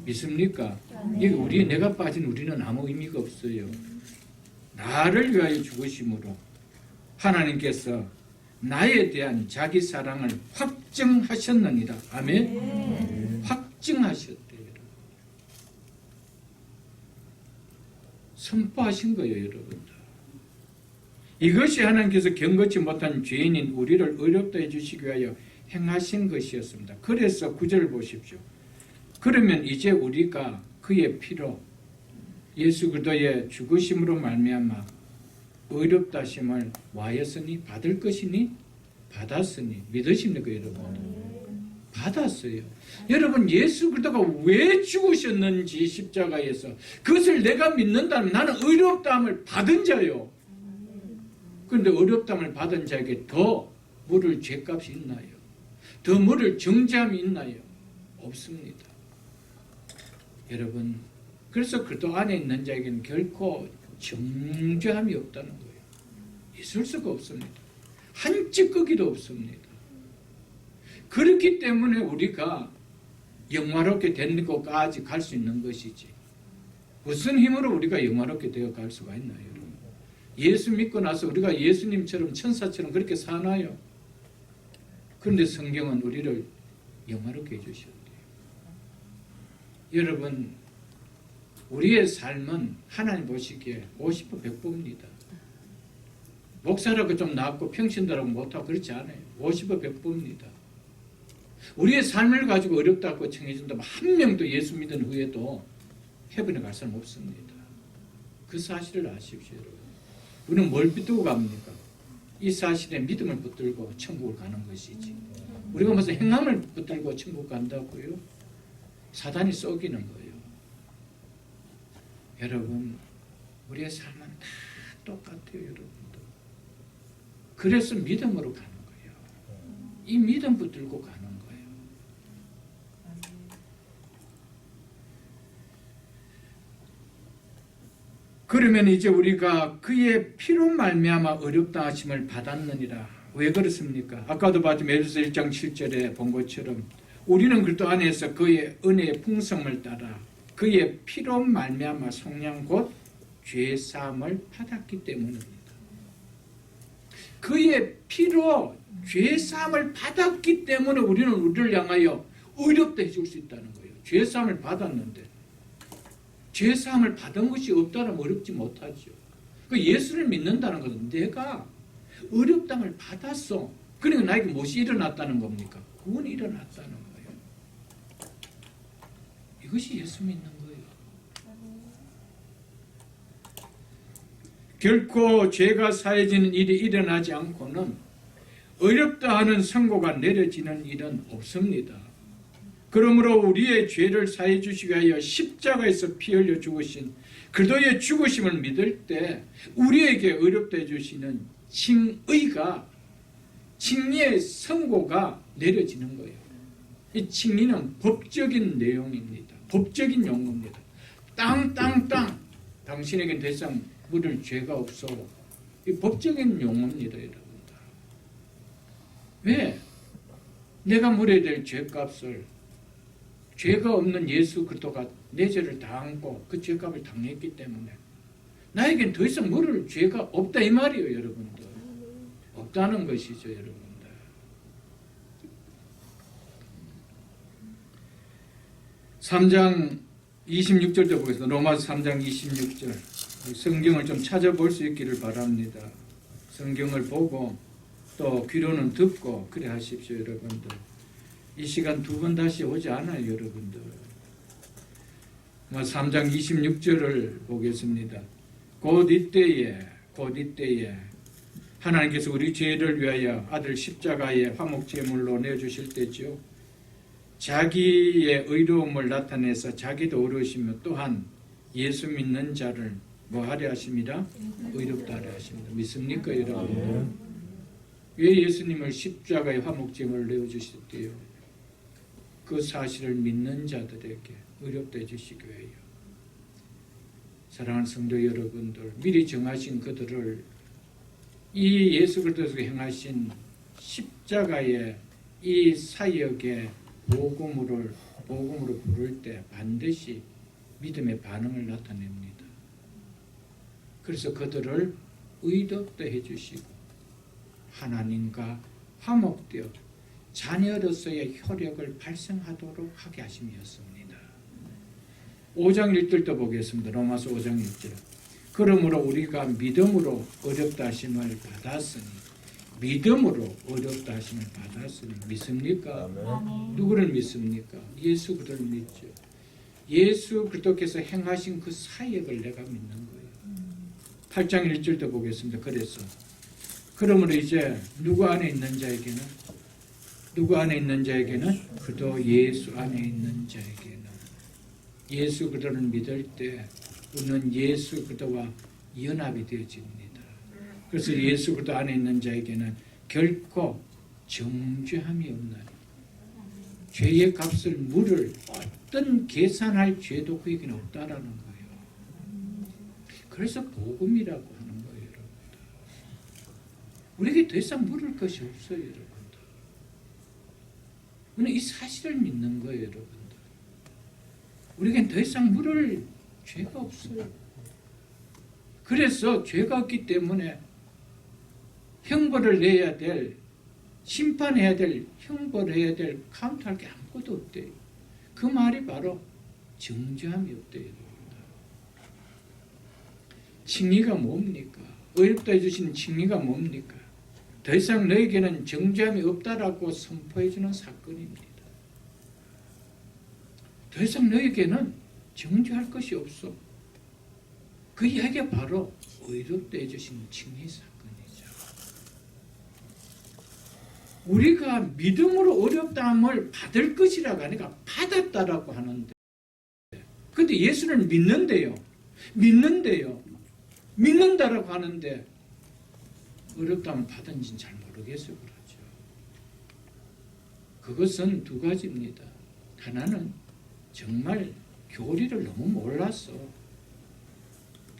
믿습니까? 이게 내가 빠진 우리는 아무 의미가 없어요. 나를 위하여 죽으심으로 하나님께서 나에 대한 자기 사랑을 확증하셨느니라. 아멘. 확증하셨대요. 선포하신 거예요, 여러분들. 이것이 하나님께서 경거치 못한 죄인인 우리를 의롭다 해주시기 위하여 행하신 것이었습니다. 그래서 9절을 보십시오. 그러면 이제 우리가 그의 피로 예수 그리스도의 죽으심으로 말미암아 의롭다 하심을 와였으니 받을 것이니 받았으니 믿으십니까, 여러분? 받았어요. 여러분, 예수 그리스도가 왜 죽으셨는지 십자가에서 그것을 내가 믿는다면 나는 의롭다함을 받은 자요. 그런데 의롭다함을 받은 자에게 더 물을 죄값이 있나요? 더 물을 정죄함이 있나요? 없습니다. 여러분, 그래서 그리스도 안에 있는 자에게는 결코 정죄함이 없다는 거예요. 있을 수가 없습니다. 한 찌꺼기도 없습니다. 그렇기 때문에 우리가 영화롭게 된 것까지 갈 수 있는 것이지, 무슨 힘으로 우리가 영화롭게 되어 갈 수가 있나요, 여러분? 예수 믿고 나서 우리가 예수님처럼 천사처럼 그렇게 사나요? 그런데 성경은 우리를 영화롭게 해주셨대요. 여러분, 우리의 삶은 하나님 보시기에 50보 100보입니다. 목사라고 좀 낫고 평신도라고 못하고 그렇지 않아요. 50보 100보입니다. 우리의 삶을 가지고 어렵다고 청해준다면 한 명도 예수 믿은 후에도 해변에 갈 사람 없습니다. 그 사실을 아십시오, 여러분. 우리는 뭘 붙들고 갑니까? 이 사실에 믿음을 붙들고 천국을 가는 것이지. 우리가 무슨 행함을 붙들고 천국 간다고요? 사단이 속이는 거예요. 여러분, 우리의 삶은 다 똑같아요, 여러분들. 그래서 믿음으로 가는 거예요. 이 믿음 붙들고 가는 거예요. 그러면 이제 우리가 그의 피로 말미암아 어렵다 하심을 받았느니라. 왜 그렇습니까? 아까도 봤지만 에베소서 1장 7절에 본 것처럼 우리는 그리스도 안에서 그의 은혜의 풍성을 따라 그의 피로 말미암아 속량 곧 죄 사함을 받았기 때문입니다. 그의 피로 죄 사함을 받았기 때문에 우리는 우리를 향하여 의롭다 해줄 수 있다는 거예요. 죄 사함을 받았는데 죄 사함을 받은 것이 없다면 어렵지 못하죠. 그 예수를 믿는다는 것은 내가 어렵다함을 받았어. 그러니까 나에게 무엇이 일어났다는 겁니까? 구원이 일어났다는 거예요. 이것이 예수 믿는 거예요. 결코 죄가 사해지는 일이 일어나지 않고는 어렵다 하는 선고가 내려지는 일은 없습니다. 그러므로 우리의 죄를 사해 주시기 위하여 십자가에서 피 흘려 죽으신 그리스도의 죽으심을 믿을 때 우리에게 의롭다 해주시는 칭의의 선고가 내려지는 거예요. 이 칭의는 법적인 내용입니다. 법적인 용어입니다. 땅 당신에겐 더 이상 물을 죄가 없어. 이 법적인 용어입니다, 여러분들. 왜? 내가 물어야 될 죄값을 죄가 없는 예수 그리스도가 내 죄를 다 안고 그 죄값을 당했기 때문에 나에겐 더 이상 물을 죄가 없다 이 말이에요, 여러분들. 없다는 것이죠, 여러분들. (3장 26절도 보겠습니다. 로마서 3장 26절. 성경을 좀 찾아볼 수 있기를 바랍니다. 성경을 보고 또 귀로는 듣고 그래 하십시오, 여러분들. 이 시간 두 번 다시 오지 않아요, 여러분들. 3장 26절을 보겠습니다. 곧 이때에 하나님께서 우리 죄를 위하여 아들 십자가에 화목제물로 내주실 때죠. 자기의 의로움을 나타내서 자기도 의로우시며 또한 예수 믿는 자를 뭐 하려 하십니다? 의롭다 하려 하십니다. 믿습니까, 여러분? 왜 예수님을 십자가에 화목제물로 내어주셨대요? 그 사실을 믿는 자들에게 의롭다 해주시기 위하여. 사랑하는 성도 여러분들, 미리 정하신 그들을 이 예수 그리스도에서 행하신 십자가의 이 사역의 복음으로 부를 때 반드시 믿음의 반응을 나타냅니다. 그래서 그들을 의롭다 해주시고 하나님과 화목되어 자녀로서의 효력을 발생하도록 하게 하심이었습니다. 5장 1절도 보겠습니다. 로마서 5장 1절. 그러므로 우리가 믿음으로 어렵다 하심을 받았으니 믿음으로 어렵다 하심을 받았으니 믿습니까? 아멘. 누구를 믿습니까? 예수 그리스도를 믿죠. 예수 그리스도께서 행하신 그 사역을 내가 믿는 거예요. 8장 1절도 보겠습니다. 그래서 그러므로 이제 누구 안에 있는 자에게는 누구 안에 있는 자에게는 그도 예수 안에 있는 자에게는 예수 그리스도를 믿을 때 우리는 예수 그리스도와 연합이 되어집니다. 그래서 예수 그리스도 안에 있는 자에게는 결코 정죄함이 없나니 죄의 값을 물을 어떤 계산할 죄도 그에게는 없다라는 거예요. 그래서 복음이라고 하는 거예요, 여러분들. 우리에게 더 이상 물을 것이 없어요, 여러분들. 우리는 이 사실을 믿는 거예요, 여러분들. 우리에겐 더 이상 물을 죄가 없어요. 그래서 죄가 없기 때문에 형벌을 내야 될, 심판해야 될, 형벌해야 될, 카운트할 게 아무것도 없대요. 그 말이 바로 정죄함이 없대요. 칭의가 뭡니까? 어렵다 해주시는 칭의가 뭡니까? 더 이상 너에게는 정죄함이 없다라고 선포해주는 사건입니다. 더 이상 너에게는 정죄할 것이 없어. 그 이야기가 바로 의롭다 해주시는 칭의 사건이죠. 우리가 믿음으로 어렵다함을 받을 것이라고 하니까 받았다라고 하는데, 근데 예수를 믿는다라고 하는데 어렵다면 받은지는 잘 모르겠어요. 그렇죠. 그것은 두 가지입니다. 하나는 정말 교리를 너무 몰랐어.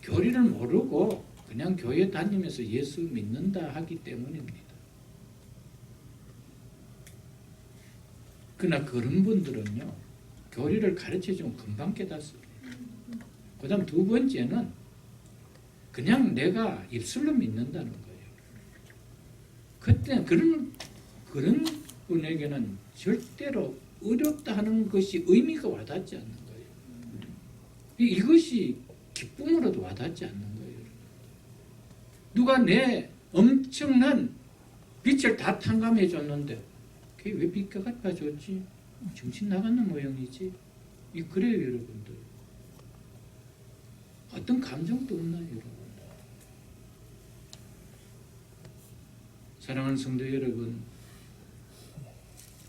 교리를 모르고 그냥 교회 다니면서 예수 믿는다 하기 때문입니다. 그러나 그런 분들은요, 교리를 가르쳐주면 금방 깨닫습니다. 그 다음 두 번째는 그냥 내가 입술로 믿는다는 거예요. 그때 그런 분에게는 절대로 어렵다 하는 것이 의미가 와닿지 않는 거예요. 이것이 기쁨으로도 와닿지 않는 거예요. 누가 내 엄청난 빛을 다 탕감해 줬는데 그게 왜 빛가 갚아줬지? 정신 나가는 모양이지? 그래요, 여러분들. 어떤 감정도 없나요, 여러분? 사랑하는 성도 여러분,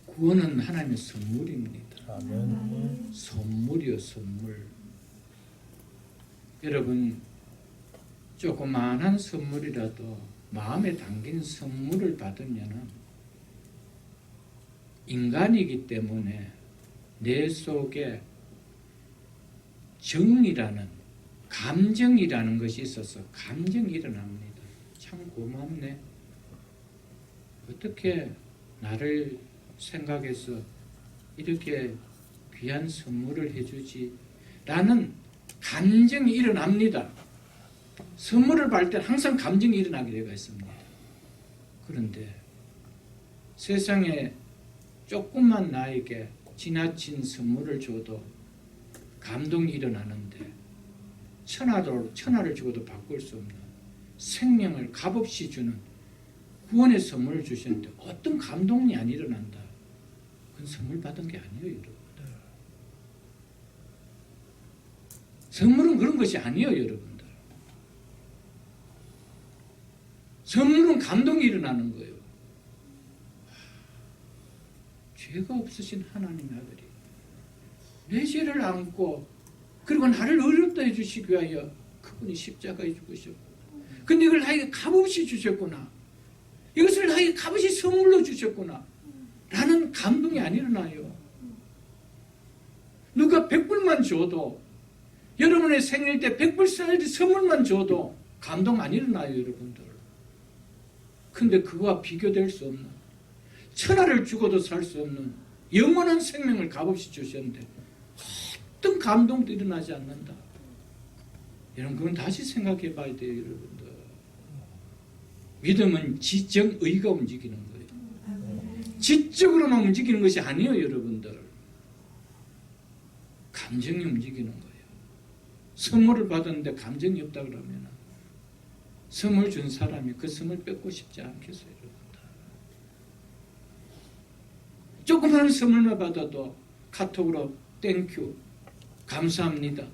구원은 하나님의 선물입니다. 아멘. 선물이요, 선물. 여러분, 조그마한 선물이라도 마음에 담긴 선물을 받으면 인간이기 때문에 내 속에 정이라는, 감정이라는 것이 있어서 감정이 일어납니다. 참 고맙네. 어떻게 나를 생각해서 이렇게 귀한 선물을 해주지? 라는 감정이 일어납니다. 선물을 받을 때 항상 감정이 일어나게 되어 있습니다. 그런데 세상에 조금만 나에게 지나친 선물을 줘도 감동이 일어나는데 천하를 주고도 바꿀 수 없는 생명을 값없이 주는 구원의 선물을 주셨는데 어떤 감동이 안 일어난다. 그건 선물 받은 게 아니에요, 여러분들. 선물은 그런 것이 아니에요, 여러분들. 선물은 감동이 일어나는 거예요. 죄가 없으신 하나님의 아들이 내 죄를 안고 그리고 나를 어렵다 해주시기 위하여 그분이 십자가에 죽으셨고, 근데 이걸 나에게 값없이 주셨구나. 이것을 나에게 값없이 선물로 주셨구나. 라는 감동이 안 일어나요. 누가 100불만 줘도, 여러분의 생일 때 100불 선물만 줘도 감동 안 일어나요, 여러분들. 근데 그거와 비교될 수 없는, 천하를 주고도 살 수 없는 영원한 생명을 값없이 주셨는데 어떤 감동도 일어나지 않는다. 여러분, 그건 다시 생각해 봐야 돼요, 여러분들. 믿음은 지정의가 움직이는 거예요. 지적으로만 움직이는 것이 아니에요, 여러분들. 감정이 움직이는 거예요. 선물을 받았는데 감정이 없다 그러면 선물 준 사람이 그 선물 뺏고 싶지 않겠어요, 여러분들. 조그마한 선물만 받아도 카톡으로 땡큐, 감사합니다,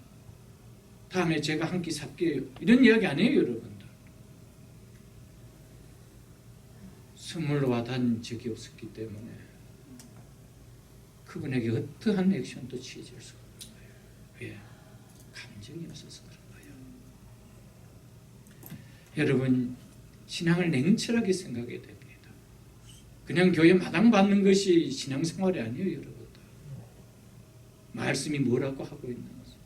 다음에 제가 한 끼 살게요, 이런 이야기 아니에요, 여러분들. 선물로 와닿은 적이 없었기 때문에 그분에게 어떠한 액션도 취해질 수가 없는 거예요. 왜? 감정이 없어서 그런 거예요. 여러분, 신앙을 냉철하게 생각해야 됩니다. 그냥 교회 마당 받는 것이 신앙생활이 아니에요, 여러분. 말씀이 뭐라고 하고 있는 것을.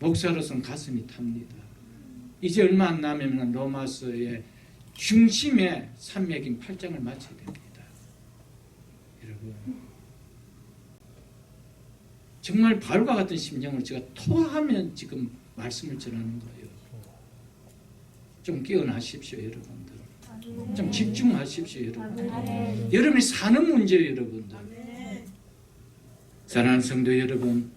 목사로서는 가슴이 탑니다. 이제 얼마 안 남으면 로마서의 중심의 산맥인 8장을 마쳐야 됩니다. 여러분, 정말 바울과 같은 심정을 제가 토하면 지금 말씀을 전하는 거예요. 좀 깨어나십시오, 여러분들. 좀 집중하십시오, 여러분들. 여러분이 사는 문제예요, 여러분들. 사랑하는 성도 여러분,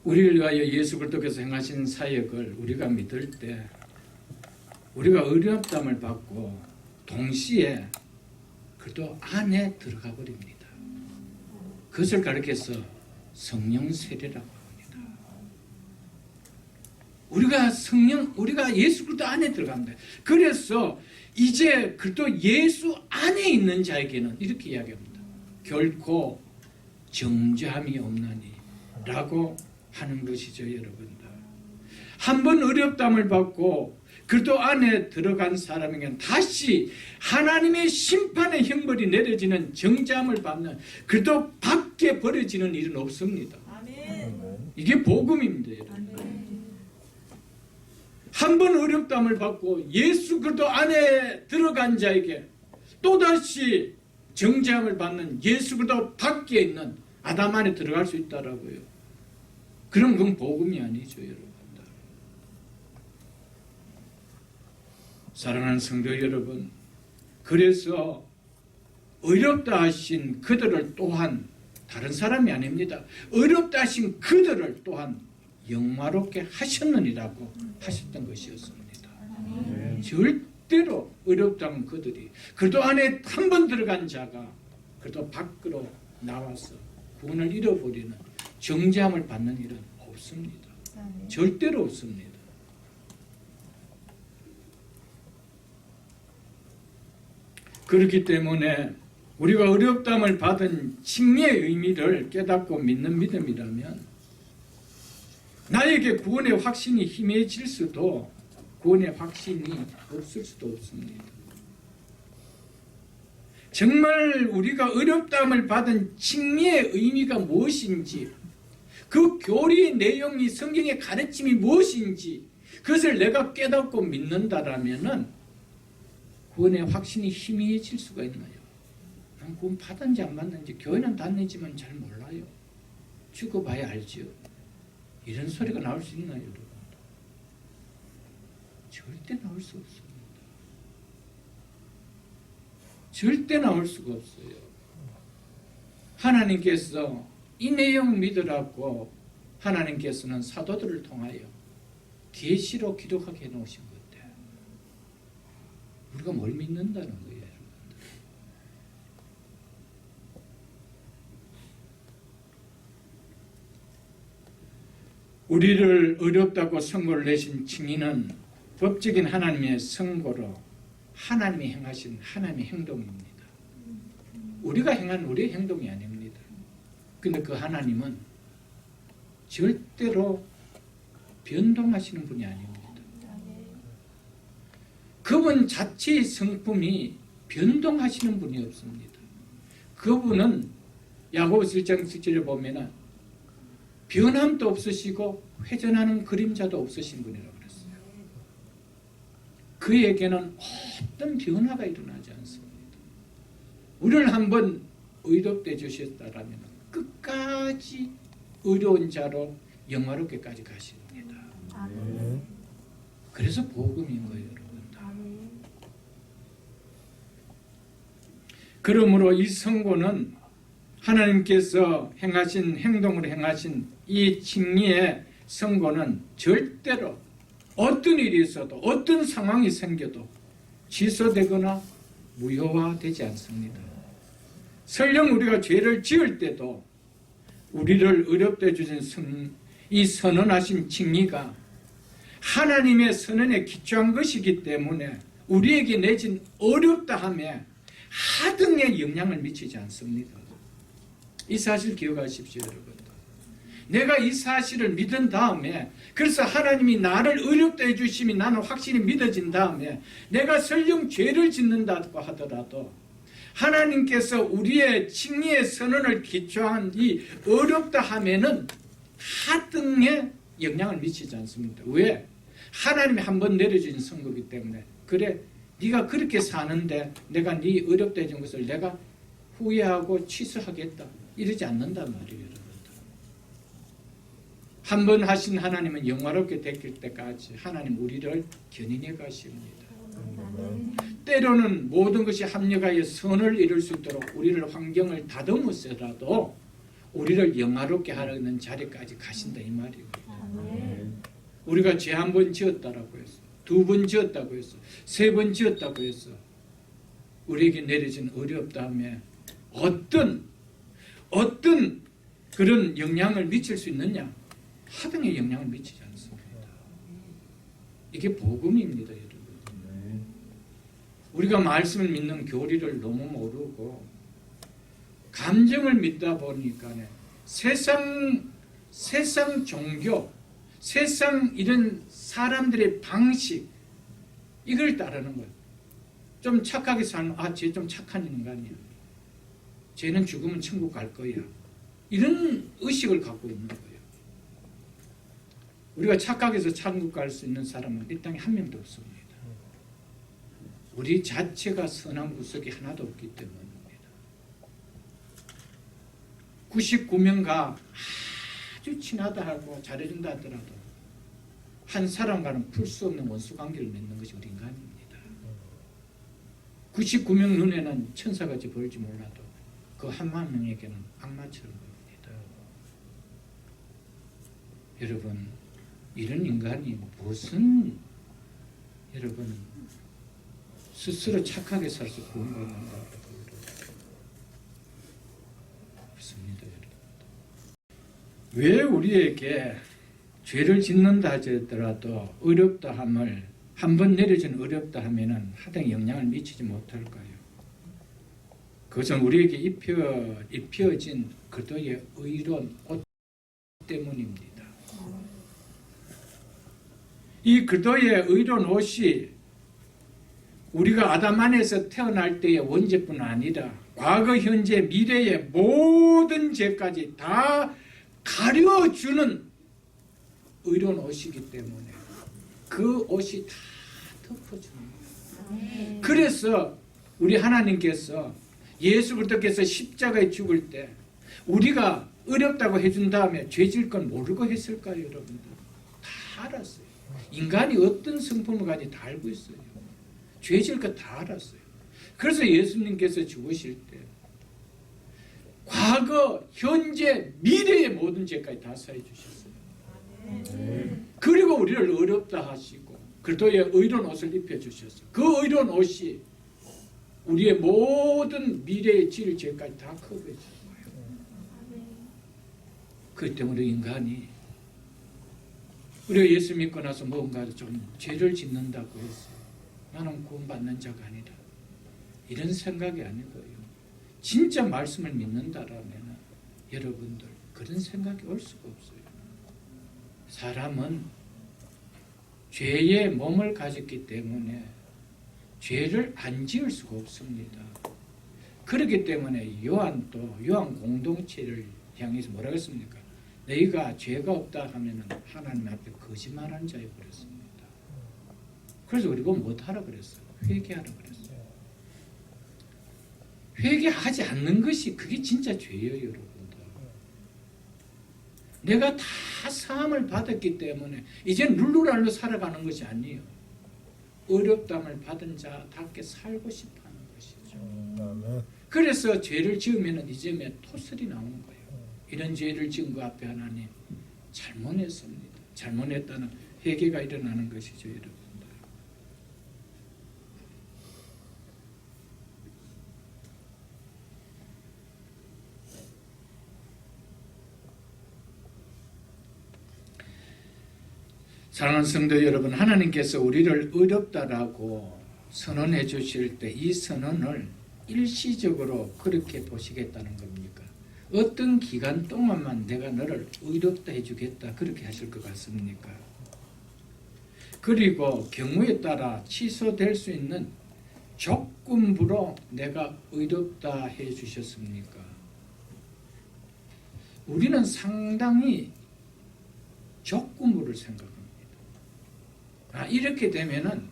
우리를 위하여 예수 그리스도께서 행하신 사역을 우리가 믿을 때 우리가 어렵담을 받고 동시에 그도 안에 들어가 버립니다. 그것을 가리켜서 성령 세례라고 합니다. 우리가 예수 그리스도 안에 들어갑니다. 그래서 이제 그리스도 예수 안에 있는 자에게는 이렇게 이야기합니다. 결코 정죄함이 없나니 라고 하는 것이죠, 여러분들. 한번 어렵담을 받고 그리스도 안에 들어간 사람에게는 다시 하나님의 심판의 형벌이 내려지는 정죄함을 받는 그리스도 밖에 버려지는 일은 없습니다. 이게 복음입니다, 여러분. 한번 어렵담을 받고 예수 그리스도 안에 들어간 자에게 또다시 정죄함을 받는 예수 그리스도 밖에 있는 아담 안에 들어갈 수 있다라고요. 그럼 그건 복음이 아니죠, 여러분들. 사랑하는 성도 여러분, 그래서 어렵다 하신 그들을 또한 다른 사람이 아닙니다. 어렵다 하신 그들을 또한 영화롭게 하셨느니라고 하셨던 것이었습니다. 절대로 어렵다는 그들이 그리스도 안에 한 번 들어간 자가 그리스도 밖으로 나와서 구원을 잃어버리는 정죄함을 받는 일은 없습니다. 절대로 없습니다. 그렇기 때문에 우리가 어렵담을 받은 칭의의 의미를 깨닫고 믿는 믿음이라면 나에게 구원의 확신이 희미해질 수도 구원의 확신이 없을 수도 없습니다. 정말 우리가 어렵다함을 받은 칭의의 의미가 무엇인지, 그 교리의 내용이 성경의 가르침이 무엇인지 그것을 내가 깨닫고 믿는다라면은 구원의 확신이 희미해질 수가 있나요? 난 구원 받았는지 안 받는지 교회는 다니지만 잘 몰라요. 죽어봐야 알지요. 이런 소리가 나올 수 있나요, 여러분? 절대 나올 수 없습니다. 절대 나올 수가 없어요. 하나님께서 이 내용 믿으라고 하나님께서는 사도들을 통하여 계시로 기록하게 해놓으신 건데 우리가 뭘 믿는다는 거예요, 여러분들. 우리를 어렵다고 선고를 내신 칭의는 법적인 하나님의 선고로 하나님이 행하신 하나님의 행동입니다. 우리가 행한 우리의 행동이 아닙니다. 근데 그 하나님은 절대로 변동하시는 분이 아닙니다. 그분 자체의 성품이 변동하시는 분이 없습니다. 그분은 야고보서 1장 7절에 보면은 변함도 없으시고 회전하는 그림자도 없으신 분이라고 그랬어요. 그에게는 어떤 변화가 일어나지 않습니다. 우리를 한번 의롭게 주셨다라면 끝까지 의로운 자로 영화롭게까지 가십니다. 그래서 복음인 거예요, 여러분. 그러므로 이 선고는 하나님께서 행하신 행동으로 행하신 이 칭의의 선고는 절대로 어떤 일이 있어도 어떤 상황이 생겨도 취소되거나 무효화되지 않습니다. 설령 우리가 죄를 지을 때도 우리를 어렵게 주신 이 선언하신 칭의가 하나님의 선언에 기초한 것이기 때문에 우리에게 내진 어렵다함에 하등의 영향을 미치지 않습니다. 이 사실 기억하십시오, 여러분. 내가 이 사실을 믿은 다음에, 그래서 하나님이 나를 의롭다 해주심이 나는 확실히 믿어진 다음에 내가 설령 죄를 짓는다고 하더라도 하나님께서 우리의 칭의의 선언을 기초한 이 어렵다 하면은 하등에 영향을 미치지 않습니다. 왜? 하나님이 한번 내려준 선거이기 때문에. 그래, 네가 그렇게 사는데 내가 네 어렵다 해준 것을 내가 후회하고 취소하겠다 이러지 않는단 말이에요. 한 번 하신 하나님은 영화롭게 되길 때까지 하나님 우리를 견인해 가십니다. 때로는 모든 것이 합력하여 선을 이룰 수 있도록 우리를 환경을 다듬어서라도 우리를 영화롭게 하려는 자리까지 가신다 이 말이에요. 우리가 죄 한 번 지었다라고 했어, 두 번 지었다고 했어, 세 번 지었다고 했어. 우리에게 내려진 어렵다함에 어떤 그런 영향을 미칠 수 있느냐? 하등의 영향을 미치지 않습니다. 이게 복음입니다, 여러분. 우리가 말씀을 믿는 교리를 너무 모르고 감정을 믿다 보니까 세상 종교, 세상 이런 사람들의 방식 이걸 따르는 거예요. 좀 착하게 살면 쟤 좀 착한 인간이야. 쟤는 죽으면 천국 갈 거야. 이런 의식을 갖고 있는 거예요. 우리가 착각해서 천국 갈 수 있는 사람은 이 땅에 한 명도 없습니다. 우리 자체가 선한 구석이 하나도 없기 때문입니다. 99명과 아주 친하다 하고 잘해준다 하더라도 한 사람과는 풀 수 없는 원수관계를 맺는 것이 우리 인간입니다. 99명 눈에는 천사같이 보일지 몰라도 그 한만 명에게는 악마처럼 보입니다. 여러분, 이런 인간이 무슨 여러분 스스로 착하게 살수 구원받는다 그렇습니다. 왜 우리에게 죄를 짓는다 하더라도 어렵다 함을 한번 내려진 어렵다 하면은 하등 영향을 미치지 못할까요? 그것은 우리에게 입혀진 그도의 의로운 옷 때문입니다. 이 그도의 의로운 옷이 우리가 아담 안에서 태어날 때의 원죄뿐 아니라 과거, 현재, 미래의 모든 죄까지 다 가려주는 의로운 옷이기 때문에 그 옷이 다 덮어줍니다. 그래서 우리 하나님께서 예수 그리스도께서 십자가에 죽을 때 우리가 어렵다고 해준 다음에 죄질 건 모르고 했을까요, 여러분들? 다 알았어요. 인간이 어떤 성품을 가지고 다 알고 있어요. 죄질 거 다 알았어요. 그래서 예수님께서 죽으실 때 과거, 현재, 미래의 모든 죄까지 다 사해 주셨어요. 그리고 우리를 어렵다 하시고 그리스도의 의로운 옷을 입혀 주셨어요. 그 의로운 옷이 우리의 모든 미래의 질 죄까지 다 커버해 주는 거예요. 그렇기 때문에 인간이 우리가 예수 믿고 나서 뭔가 좀 죄를 짓는다고 해서 나는 구원받는 자가 아니다, 이런 생각이 아니고요. 진짜 말씀을 믿는다라면 여러분들 그런 생각이 올 수가 없어요. 사람은 죄의 몸을 가졌기 때문에 죄를 안 지을 수가 없습니다. 그렇기 때문에 요한 공동체를 향해서 뭐라고 했습니까? 너희가 죄가 없다 하면 하나님 앞에 거짓말하는 자여 버렸습니다. 그래서 우리가 못하라 그랬어요. 회개하라 그랬어요. 회개하지 않는 것이 그게 진짜 죄예요, 여러분들. 내가 다 사함을 받았기 때문에 이제는 룰루랄로 살아가는 것이 아니에요. 어렵담을 받은 자답게 살고 싶어하는 것이죠. 그래서 죄를 지으면 이제 토설이 나오는 거예요. 이런 죄를 지은 것 앞에 하나님 잘못했습니다. 잘못했다는 회개가 일어나는 것이죠, 여러분들. 사랑하는 성도 여러분, 하나님께서 우리를 어렵다라고 선언해 주실 때 이 선언을 일시적으로 그렇게 보시겠다는 겁니까? 어떤 기간 동안만 내가 너를 의롭다 해주겠다 그렇게 하실 것 같습니까? 그리고 경우에 따라 취소될 수 있는 조건부로 내가 의롭다 해주셨습니까? 우리는 상당히 조건부를 생각합니다. 이렇게 되면은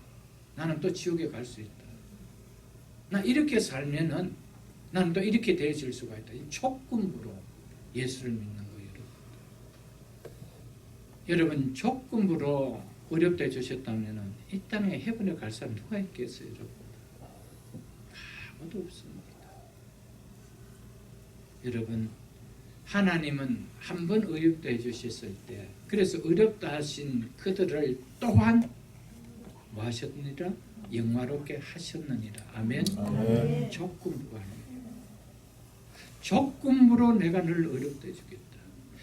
나는 또 지옥에 갈 수 있다. 나 이렇게 살면은 나는 또 이렇게 되어질 수가 있다. 이 조건부로 예수를 믿는 거예요. 여러분 조건부로 어렵다 해주셨다면은 이 땅에 해변에 갈 사람 누가 있겠어요? 여러분? 아무도 없습니다. 여러분 하나님은 한 번 의롭다 해주셨을 때 그래서 의롭다 하신 그들을 또한 뭐 하셨느니라? 영화롭게 하셨느니라. 아멘. 조건부가 아니에요. 조건부로 내가 너를 의롭다 해주겠다.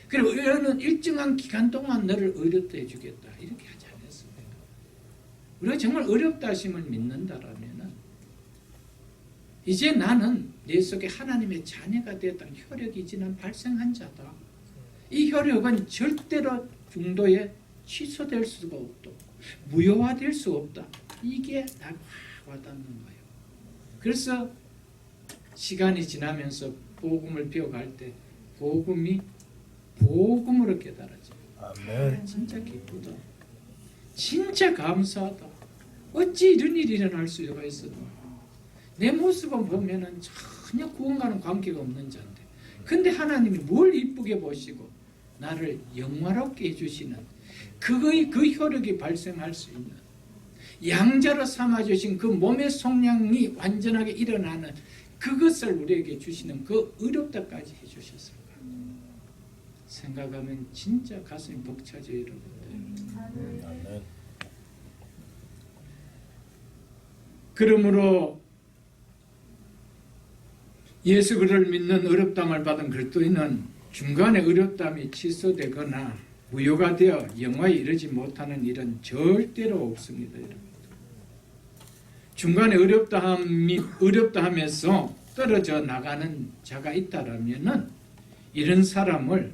그리고 어느 일정한 기간 동안 너를 의롭다 해주겠다. 이렇게 하지 않았습니다. 우리가 정말 의롭다 하심을 믿는다라면은 이제 나는 내 속에 하나님의 자녀가 되었다. 혈육이 이제 난 발생한 자다. 이 혈육은 절대로 중도에 취소될 수가 없다. 무효화될 수 없다. 이게 딱 와닿는 거예요. 그래서 시간이 지나면서 복음을 배워갈 때 복음이 복음으로 깨달아져요. 아멘. 진짜 기쁘다. 진짜 감사하다. 어찌 이런 일이 일어날 수가 있었나. 내 모습을 보면은 전혀 구원과는 관계가 없는 자인데 근데 하나님이 뭘 이쁘게 보시고 나를 영화롭게 해주시는 그 혈육이 발생할 수 있는 양자로 삼아주신 그 몸의 속량이 완전하게 일어나는 그것을 우리에게 주시는 그 의롭다까지 해주셨을까. 생각하면 진짜 가슴이 벅차져요. 여러분들. 아멘. 그러므로 예수 그를 믿는 의롭다함을 받은 그리스도인은 중간에 의롭다함이 취소되거나 무효가 되어 영화에 이르지 못하는 일은 절대로 없습니다. 중간에 의롭다함에서 떨어져 나가는 자가 있다라면은 이런 사람을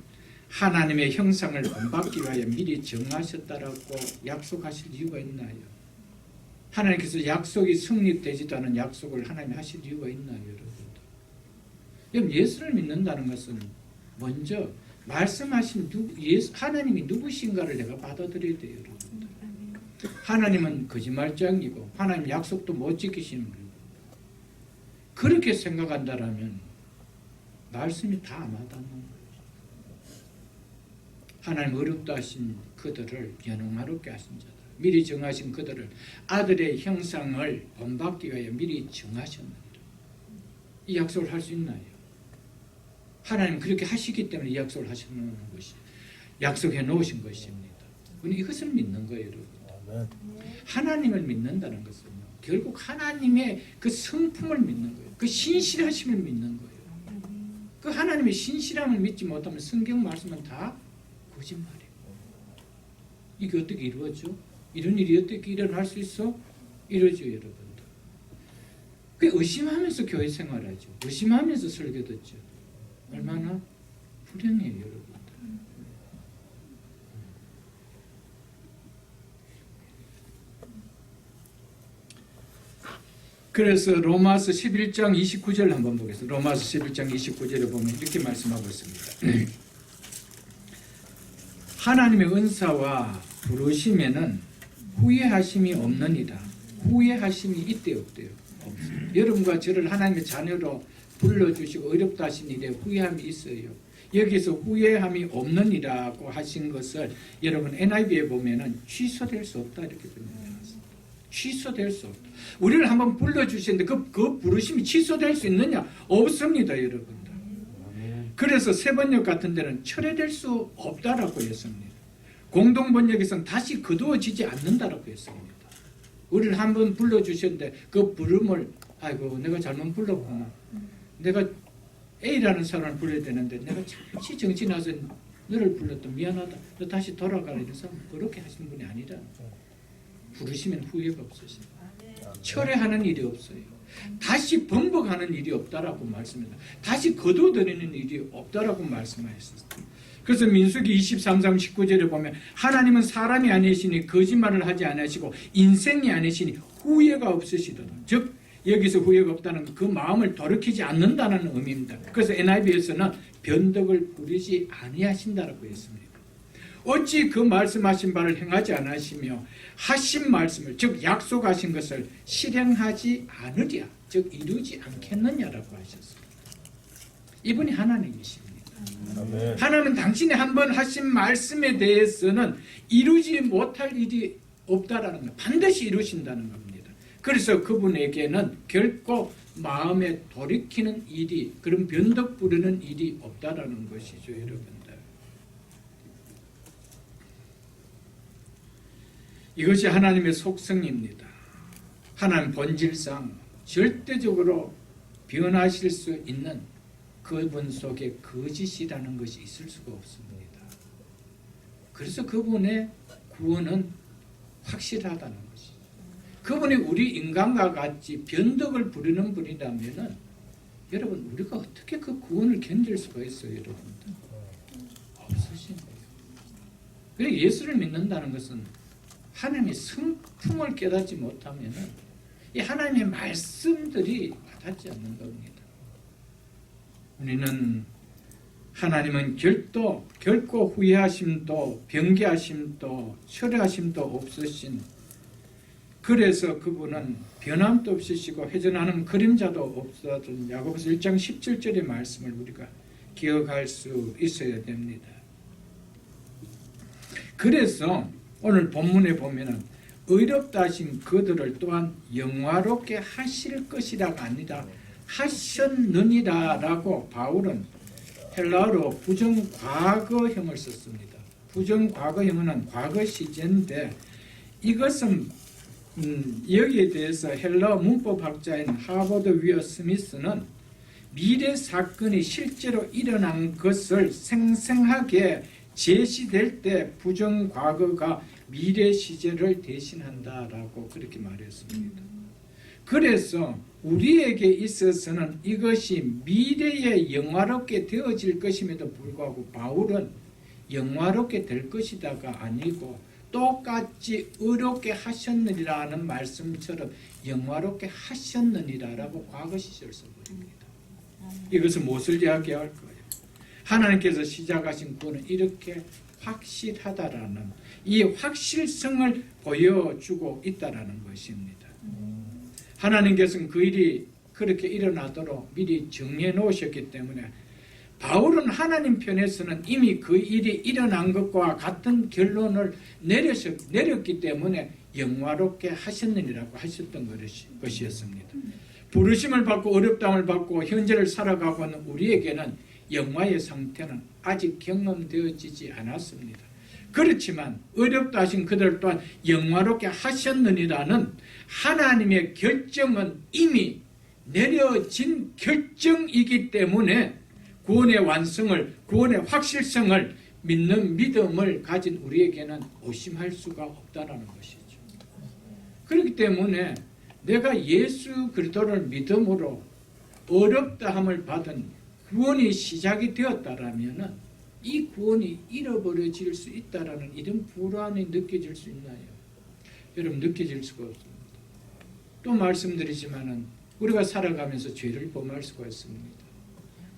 하나님의 형상을 본받기 위하여 미리 정하셨다라고 약속하실 이유가 있나요? 하나님께서 약속이 성립되지도 않은 약속을 하나님이 하실 이유가 있나요, 여러분? 예수를 믿는다는 것은 먼저 말씀하신 하나님이 누구신가를 내가 받아들여야 돼요, 여러분들. 하나님은 거짓말장이고 하나님 약속도 못 지키시는 분이고 그렇게 생각한다라면 말씀이 다 안 와닿는 거예요. 하나님 어렵다 하신 그들을 연용하롭게 하신 자들, 미리 정하신 그들을 아들의 형상을 본받기 위하여 미리 정하셨느니라. 이 약속을 할 수 있나요? 하나님 그렇게 하시기 때문에 이 약속을 하시는 것이 약속해 놓으신 것입니다. 우리 이것을 믿는 거예요, 여러분. 아멘. 하나님을 믿는다는 것은요, 결국 하나님의 그 성품을 믿는 거예요. 그 신실하심을 믿는 거예요. 그 하나님의 신실함을 믿지 못하면 성경 말씀은 다 거짓말이에요. 이게 어떻게 이루어져? 이런 일이 어떻게 일어날 수 있어? 이러죠, 여러분들. 그 의심하면서 교회 생활하죠. 의심하면서 설교 듣죠. 얼마나 불행해요, 여러분들. 그래서 로마서 11장 29절 한번 보겠습니다. 로마서 11장 29절에 보면 이렇게 말씀하고 있습니다. 하나님의 은사와 부르심에는 후회하심이 없느니라. 후회하심이 있대 없대요? 없습니다. 여러분과 저를 하나님의 자녀로 불러주시고 의롭다 하신 일에 후회함이 있어요. 여기서 후회함이 없느니라고 하신 것을 여러분 NIV에 보면은 취소될 수 없다 이렇게 번역해놨습니다. 취소될 수 없다. 우리를 한번 불러주시는데 그 부르심이 취소될 수 있느냐? 없습니다, 여러분들. 그래서 새 번역 같은 데는 철회될 수 없다라고 했습니다. 공동 번역에서는 다시 거두어지지 않는다라고 했습니다. 우리를 한번 불러주셨는데 그 부름을 아이고 내가 잘못 불렀구나. 내가 A라는 사람을 불러야 되는데 내가 잠시 정신나서 너를 불렀다. 미안하다. 너 다시 돌아가라. 이런 사람 그렇게 하시는 분이 아니라 부르시면 후회가 없으세요. 철회하는 일이 없어요. 다시 번복하는 일이 없다라고 말씀합니다. 다시 거둬들이는 일이 없다라고 말씀하셨습니다. 그래서 민수기 23장 19절에 보면 하나님은 사람이 아니시니 거짓말을 하지 않으시고 인생이 아니시니 후회가 없으시도다. 즉 여기서 후회가 없다는 건 그 마음을 돌이키지 않는다는 의미입니다. 그래서 NIV에서는 변덕을 부리지 아니하신다라고 했습니다. 어찌 그 말씀하신 바를 행하지 않으시며 하신 말씀을 즉 약속하신 것을 실행하지 않으랴 즉 이루지 않겠느냐라고 하셨습니다. 이분이 하나님이십니다. 아멘. 하나님은 당신이 한번 하신 말씀에 대해서는 이루지 못할 일이 없다라는 거, 반드시 이루신다는 겁니다. 그래서 그분에게는 결코 마음에 돌이키는 일이, 그런 변덕 부리는 일이 없다라는 것이죠, 여러분들. 이것이 하나님의 속성입니다. 하나님 본질상 절대적으로 변하실 수 있는 그분 속에 거짓이라는 것이 있을 수가 없습니다. 그래서 그분의 구원은 확실하다는 것이죠. 그분이 우리 인간과 같이 변덕을 부리는 분이라면은 여러분 우리가 어떻게 그 구원을 견딜 수가 있어요, 여러분들? 없으신 거예요. 그리고 예수를 믿는다는 것은 하나님의 성품을 깨닫지 못하면은 이 하나님의 말씀들이 와닿지 않는 겁니다. 우리는 하나님은 결코 후회하심도 변개하심도 철회하심도 없으신, 그래서 그분은 변함도 없으시고 회전하는 그림자도 없었던 야고보서 1장 17절의 말씀을 우리가 기억할 수 있어야 됩니다. 그래서 오늘 본문에 보면은 의롭다 하신 그들을 또한 영화롭게 하실 것이라가 아니라 하셨느니라라고 바울은 헬라어로 부정과거형을 썼습니다. 부정과거형은 과거 시제인데 이것은 여기에 대해서 헬라어 문법학자인 하버드 위어 스미스는 미래 사건이 실제로 일어난 것을 생생하게 제시될 때 부정과거가 미래 시제를 대신한다라고 그렇게 말했습니다. 그래서 우리에게 있어서는 이것이 미래에 영화롭게 되어질 것임에도 불구하고 바울은 영화롭게 될 것이다가 아니고 똑같이 의롭게 하셨느니라는 말씀처럼 영화롭게 하셨느니라라고 과거 시제를 써버립니다. 이것은 무엇을 이야기할 거예요? 하나님께서 시작하신 구원은 이렇게 확실하다라는 이 확실성을 보여주고 있다라는 것입니다. 하나님께서는 그 일이 그렇게 일어나도록 미리 정해 놓으셨기 때문에 바울은 하나님 편에서는 이미 그 일이 일어난 것과 같은 결론을 내렸기 때문에 영화롭게 하셨느니라고 하셨던 것이었습니다. 부르심을 받고 어렵다함을 받고 현재를 살아가고 있는 우리에게는 영화의 상태는 아직 경험되어지지 않았습니다. 그렇지만 어렵다 하신 그들 또한 영화롭게 하셨느니라는 하나님의 결정은 이미 내려진 결정이기 때문에 구원의 완성을, 구원의 확실성을 믿는 믿음을 가진 우리에게는 의심할 수가 없다는 것이죠. 그렇기 때문에 내가 예수 그리스도를 믿음으로 어렵다함을 받은 구원이 시작이 되었다라면 이 구원이 잃어버려질 수 있다라는 이런 불안이 느껴질 수 있나요? 여러분 느껴질 수가 없습니다. 또 말씀드리지만은 우리가 살아가면서 죄를 범할 수가 있습니다.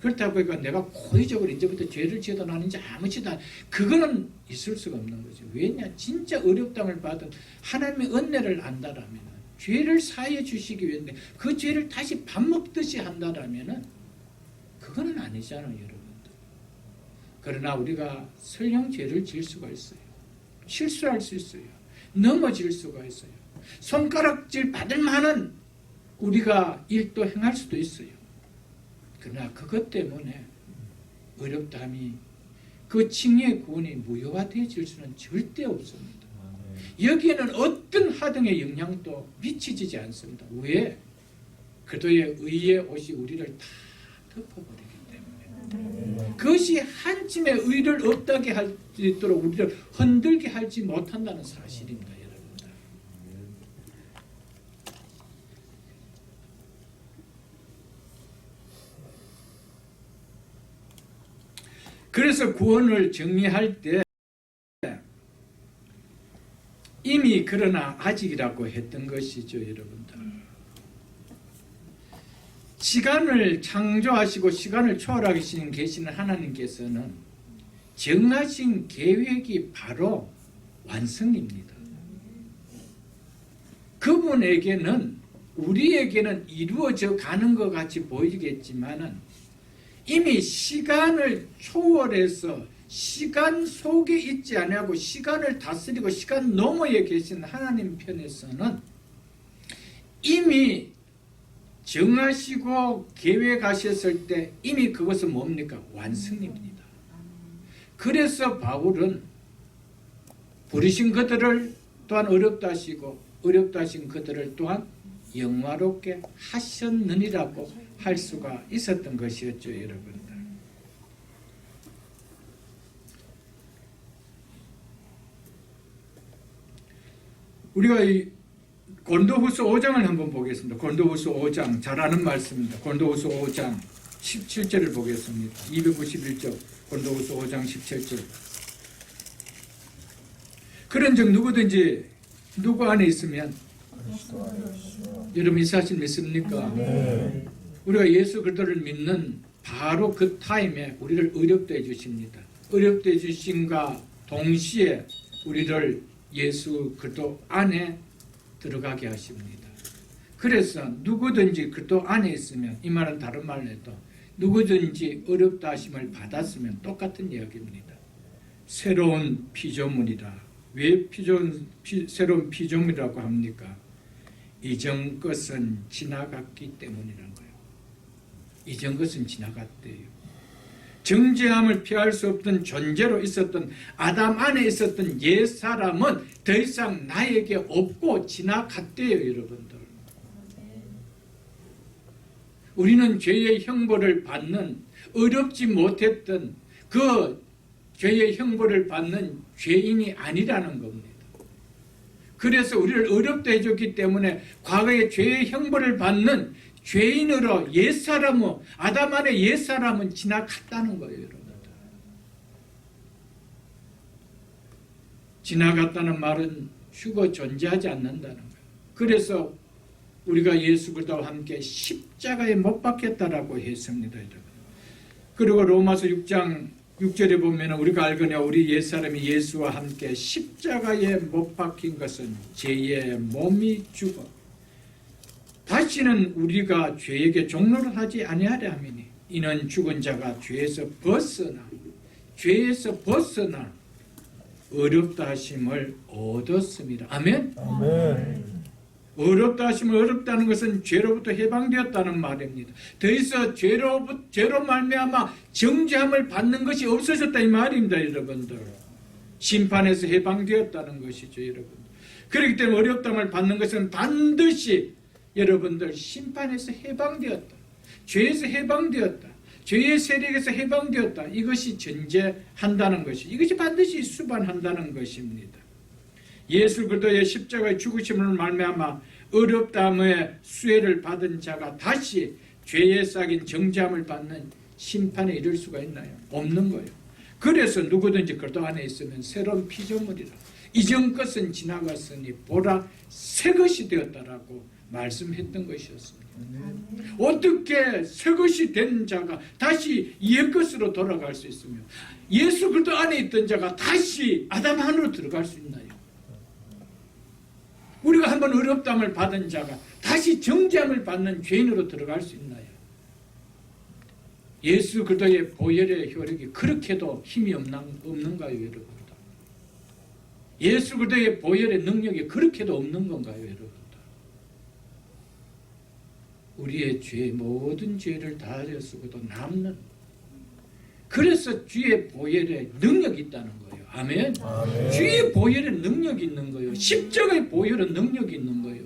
그렇다고 해서 내가 고의적으로 이제부터 죄를 지어도 나는 이제 아무 짓도 안, 그거는 있을 수가 없는 거죠. 왜냐? 진짜 어렵담을 받은 하나님의 은혜를 안다라면 죄를 사해 주시기 위해서 그 죄를 다시 밥 먹듯이 한다라면 그거는 아니잖아요, 여러분들. 그러나 우리가 설령 죄를 지을 수가 있어요. 실수할 수 있어요. 넘어질 수가 있어요. 손가락질 받을 만한 우리가 일도 행할 수도 있어요. 그러나 그것 때문에 어렵다함이 그 칭의의 구원이 무효화되어질 수는 절대 없습니다. 여기에는 어떤 하등의 영향도 미치지 않습니다. 왜? 그도의 의의 옷이 우리를 다 덮어버리기 때문에 그것이 한쯤에 의를 없다게 할 수 있도록 우리를 흔들게 하지 못한다는 사실입니다. 여러분들. 그래서 구원을 정리할 때 이미 그러나 아직이라고 했던 것이죠, 여러분들. 시간을 창조하시고 시간을 초월하시는 계시는 하나님께서는 정하신 계획이 바로 완성입니다. 그분에게는, 우리에게는 이루어져 가는 것 같이 보이겠지만은 이미 시간을 초월해서 시간 속에 있지 아니하고 시간을 다스리고 시간 너머에 계신 하나님 편에서는 이미 정하시고 계획하셨을 때 이미 그것은 뭡니까? 완성입니다. 그래서 바울은 부르신 그들을 또한 어렵다 하시고 어렵다 하신 그들을 또한 영화롭게 하셨느니라고 할 수가 있었던 것이었죠, 여러분들. 우리가 이 고린도후서 5장을 한번 보겠습니다. 고린도후서 5장, 잘 아는 말씀입니다. 고린도후서 5장 17절을 보겠습니다. 291쪽 고린도후서 5장 17절. 그런즉 누구든지 누구 안에 있으면, 여러분 이 사실 믿습니까? 네. 우리가 예수 그리스도를 믿는 바로 그 타임에 우리를 의롭게 해주십니다. 의롭게 해주심과 동시에 우리를 예수 그리스도 안에 들어가게 하십니다. 그래서 누구든지 그리스도 안에 있으면, 이 말은 다른 말로 해도 누구든지 어렵다 하심을 받았으면 똑같은 이야기입니다. 새로운 피조물이라. 왜 새로운 피조물이라고 합니까? 이전 것은 지나갔기 때문이라는 거예요. 이전 것은 지나갔대요. 정죄함을 피할 수 없던 존재로 있었던 아담 안에 있었던 옛사람은 더 이상 나에게 없고 지나갔대요, 여러분들. 우리는 죄의 형벌을 받는, 어렵지 못했던 그 죄의 형벌을 받는 죄인이 아니라는 겁니다. 그래서 우리를 어렵게 해줬기 때문에 과거에 죄의 형벌을 받는 죄인으로 옛사람은, 아담 안에 옛사람은 지나갔다는 거예요, 여러분들. 지나갔다는 말은 휴거 존재하지 않는다는 거예요. 그래서 우리가 예수 그리스도와 함께 십자가에 못 박혔다라고 했습니다, 여러분. 그리고 로마서 6장 6절에 보면 우리가 알거니와 우리 옛사람이 예수와 함께 십자가에 못 박힌 것은 죄의 몸이 죽어 다시는 우리가 죄에게 종로를 하지 아니하려 함이니 이는 죽은 자가 죄에서 벗어나 어렵다 하심을 얻었습니다. 아멘? 아멘. 어렵다 하시면 어렵다는 것은 죄로부터 해방되었다는 말입니다. 더 이상 죄로 말미암아 정죄함을 받는 것이 없어졌다 이 말입니다, 여러분들. 심판에서 해방되었다는 것이죠, 여러분. 그렇기 때문에 어렵다함을 받는 것은 반드시 여러분들 심판에서 해방되었다, 죄에서 해방되었다, 죄의 세력에서 해방되었다, 이것이 전제한다는 것이, 이것이 반드시 수반한다는 것입니다. 예수 그리스도의 십자가의 죽으심을 말미암아 어렵다함의 수혜를 받은 자가 다시 죄에 싹인 정죄함을 받는 심판에 이를 수가 있나요? 없는 거예요. 그래서 누구든지 그리스도 안에 있으면 새로운 피조물이라. 이전 것은 지나갔으니 보라 새 것이 되었다라고 말씀했던 것이었습니다. 어떻게 새 것이 된 자가 다시 옛 것으로 돌아갈 수 있으며 예수 그리스도 안에 있던 자가 다시 아담 안으로 들어갈 수 있나요? 우리가 한번 어렵담을 받은 자가 다시 정죄함을 받는 죄인으로 들어갈 수 있나요? 예수 그리스도의 보혈의 효력이 그렇게도 힘이 없는가요, 여러분? 예수 그리스도의 보혈의 능력이 그렇게도 없는 건가요, 여러분? 우리의 죄, 모든 죄를 다 지었어도 남는, 그래서 주의 보혈에 능력이 있다는 거예요. 아멘. 아멘. 주의 보혈에 능력이 있는 거예요. 십자가의 보혈은 능력이 있는 거예요.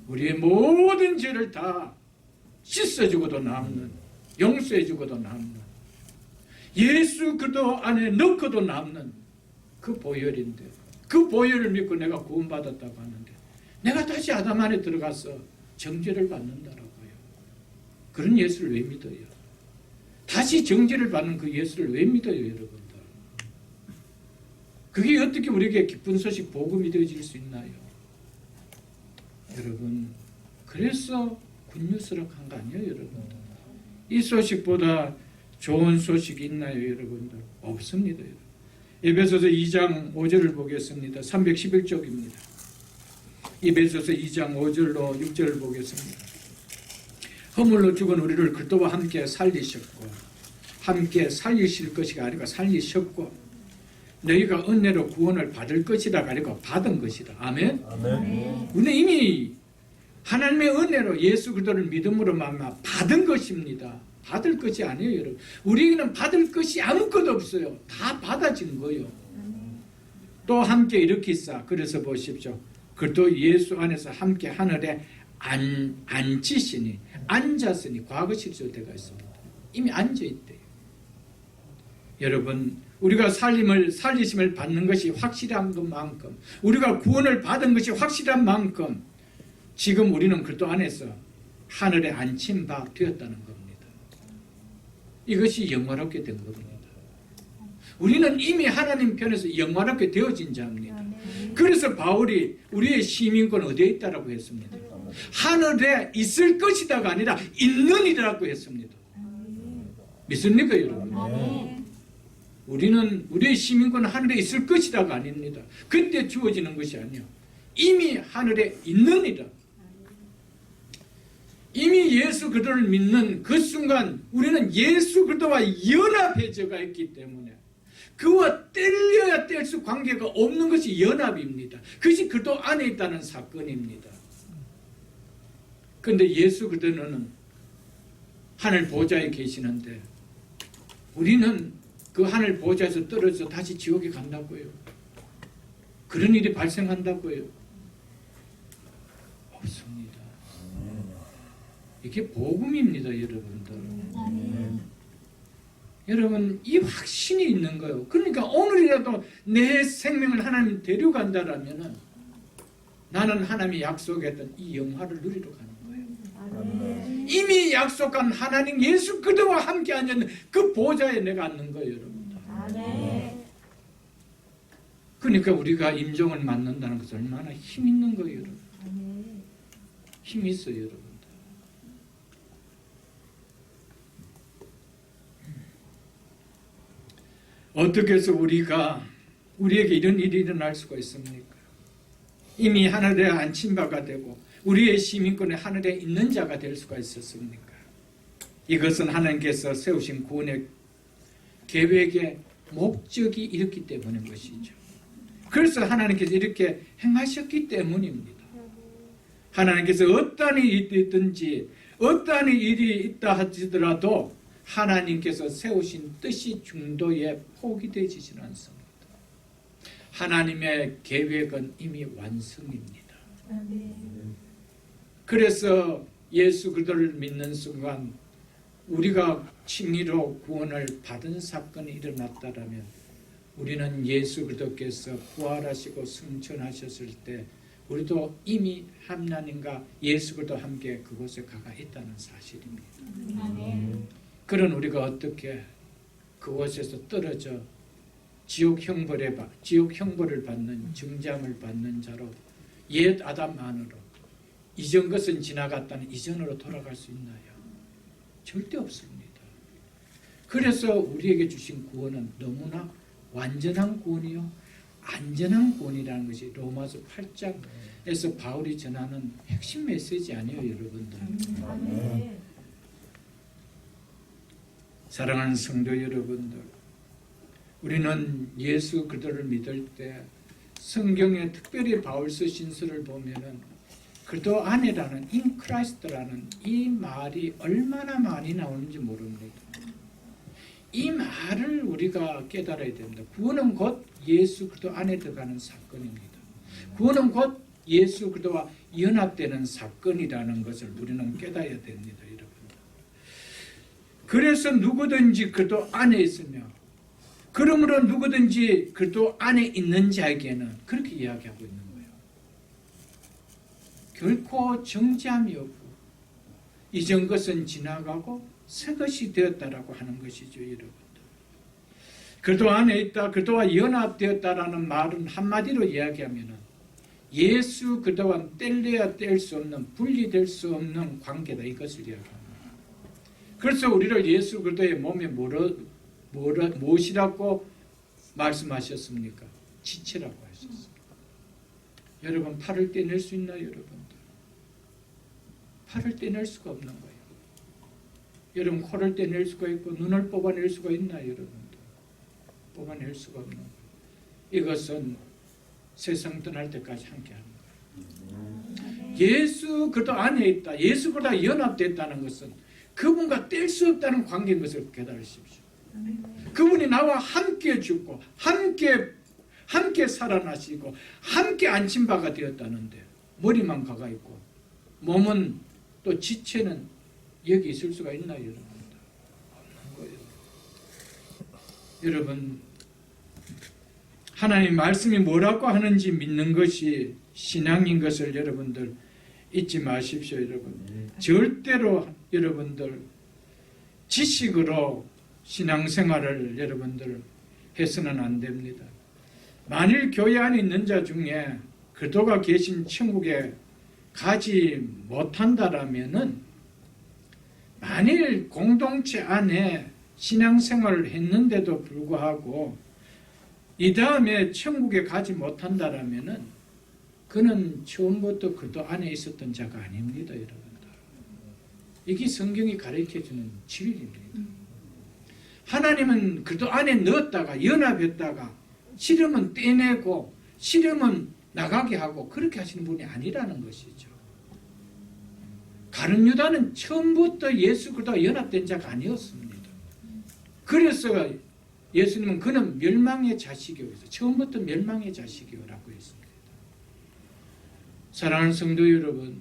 우리의 모든 죄를 다 씻어주고도 남는, 용서해주고도 남는, 예수 그리스도 안에 넣고도 남는 그 보혈인데, 그 보혈을 믿고 내가 구원받았다고 하는데 내가 다시 아담 안에 들어가서 정죄를 받는다라고요. 그런 예수를 왜 믿어요? 다시 정죄를 받는 그 예수를 왜 믿어요, 여러분들? 그게 어떻게 우리에게 기쁜 소식 복음이 되어질 수 있나요? 여러분, 그래서 굿뉴스라고 한 거 아니에요, 여러분들? 이 소식보다 좋은 소식이 있나요, 여러분들? 없습니다, 여러분. 에베소서 2장 5절을 보겠습니다. 311쪽입니다. 에베소서 2장 5절로 6절을 보겠습니다. 허물로 죽은 우리를 그리스도와 함께 살리셨고, 함께 살리실 것이가 아니라 살리셨고, 너희가 은혜로 구원을 받을 것이라 아니고 받은 것이다. 아멘. 아멘. 우리는 이미 하나님의 은혜로 예수 그리스도를 믿음으로 말미암아 받은 것입니다. 받을 것이 아니에요, 여러분. 우리에게는 받을 것이 아무것도 없어요. 다 받아진 거예요. 또 함께 일으키사. 그래서 보십시오. 그리스도 예수 안에서 함께 하늘에 앉히시니, 앉았으니 과거 실조대가 있습니다. 이미 앉아있대요. 여러분, 우리가 살리심을 받는 것이 확실한 것만큼, 우리가 구원을 받은 것이 확실한 만큼 지금 우리는 그리스도 안에서 하늘에 앉힌 바 되었다는 겁니다. 이것이 영화롭게 된 겁니다. 우리는 이미 하나님 편에서 영화롭게 되어진 자입니다. 그래서 바울이 우리의 시민권은 어디에 있다라고 했습니다. 하늘에 있을 것이다가 아니라 있느니라고 했습니다. 믿습니까, 여러분? 우리는 우리의 시민권은 하늘에 있을 것이다가 아닙니다. 그때 주어지는 것이 아니에요. 이미 하늘에 있느니라. 이미 예수 그리스도를 믿는 그 순간 우리는 예수 그리스도와 연합해져가 있기 때문에 그와 뗄려야 뗄 수 관계가 없는 것이 연합입니다. 그것이 그리스도 안에 있다는 사건입니다. 그런데 예수 그리스도는 하늘 보좌에 계시는데 우리는 그 하늘 보좌에서 떨어져 다시 지옥에 간다고요. 그런 일이 발생한다고요. 없습니다. 이게 복음입니다, 여러분들. 여러분, 이 확신이 있는 거예요. 그러니까 오늘이라도 내 생명을 하나님 데려간다라면 나는 하나님이 약속했던 이 영화를 누리러 가는 거예요. 이미 약속한 하나님 예수 그리스도와 함께 앉는 그 보좌에 내가 앉는 거예요, 여러분들. 그러니까 우리가 임종을 맞는다는 것은 얼마나 힘 있는 거예요, 여러분. 힘이 있어요, 여러분. 어떻게 해서 우리에게 이런 일이 일어날 수가 있습니까? 이미 하늘에 앉힌 바가 되고 우리의 시민권에 하늘에 있는 자가 될 수가 있었습니까? 이것은 하나님께서 세우신 구원의 계획의 목적이 이렇기 때문인 것이죠. 그래서 하나님께서 이렇게 행하셨기 때문입니다. 하나님께서 어떠한 일이 있든지 어떠한 일이 있다 하더라도 하나님께서 세우신 뜻이 중도에 포기되지는 않습니다. 하나님의 계획은 이미 완성입니다. 그래서 예수 그리스도를 믿는 순간 우리가 칭의로 구원을 받은 사건이 일어났다면 우리는 예수 그리스도께서 부활하시고 승천하셨을 때 우리도 이미 하나님과 예수 그리스도와 함께 그곳에 가가 있다는 사실입니다. 그런 우리가 어떻게 그곳에서 떨어져 지옥 형벌을 받는 정죄함을 받는 자로 옛 아담 안으로 이전 것은 지나갔다는 이전으로 돌아갈 수 있나요? 절대 없습니다. 그래서 우리에게 주신 구원은 너무나 완전한 구원이요 안전한 구원이라는 것이 로마서 8장에서 바울이 전하는 핵심 메시지 아니에요, 여러분들. 사랑하는 성도 여러분들, 우리는 예수 그리스도를 믿을 때 성경에 특별히 바울서 신서를 보면은 그리스도 안에라는 in Christ라는 이 말이 얼마나 많이 나오는지 모릅니다. 이 말을 우리가 깨달아야 됩니다. 구원은 곧 예수 그리스도 안에 들어가는 사건입니다. 구원은 곧 예수 그리스도와 연합되는 사건이라는 것을 우리는 깨달아야 됩니다, 여러분. 그래서 누구든지 그리스도 안에 있으며 그러므로 누구든지 그리스도 안에 있는 자에게는 그렇게 이야기하고 있는 거예요. 결코 정죄함이 없고 이전 것은 지나가고 새 것이 되었다라고 하는 것이죠, 여러분들. 그도 안에 있다, 그도와 연합되었다라는 말은 한마디로 이야기하면은 예수 그도와 뗄래야 뗄 수 없는, 분리될 수 없는 관계다, 이것을 이야기합니다. 그래서 우리를 예수 그리스도의 몸에 무엇이라고 말씀하셨습니까? 지체라고 하셨습니다. 여러분, 팔을 떼낼 수 있나요, 여러분들? 팔을 떼낼 수가 없는 거예요. 여러분, 코를 떼낼 수가 있고 눈을 뽑아낼 수가 있나요, 여러분들? 뽑아낼 수가 없는 거예요. 이것은 세상 떠날 때까지 함께하는 거예요. 예수 그리스도 안에 있다, 예수 그리스도와 연합됐다는 것은 그분과 뗄 수 없다는 관계인 것을 깨달으십시오. 그분이 나와 함께 죽고 함께 살아나시고 함께 안침바가 되었다는데 머리만 가가 있고 몸은 또 지체는 여기 있을 수가 있나요, 여러분? 없는 거예요. 여러분, 하나님 말씀이 뭐라고 하는지 믿는 것이 신앙인 것을 여러분들 잊지 마십시오, 여러분. 절대로 여러분들 지식으로 신앙생활을 여러분들 해서는 안 됩니다. 만일 교회 안에 있는 자 중에 그도가 계신 천국에 가지 못한다라면은, 만일 공동체 안에 신앙생활을 했는데도 불구하고 이 다음에 천국에 가지 못한다라면은 그는 처음부터 그도 안에 있었던 자가 아닙니다, 여러분들. 이게 성경이 가르쳐주는 진리입니다. 하나님은 그도 안에 넣었다가 연합했다가 싫으면 떼내고 싫으면 나가게 하고 그렇게 하시는 분이 아니라는 것이죠. 가룟 유다는 처음부터 예수 그리스도와 연합된 자가 아니었습니다. 그래서 예수님은 그는 멸망의 자식이요, 처음부터 멸망의 자식이요라고 했습니다. 사랑하는 성도 여러분,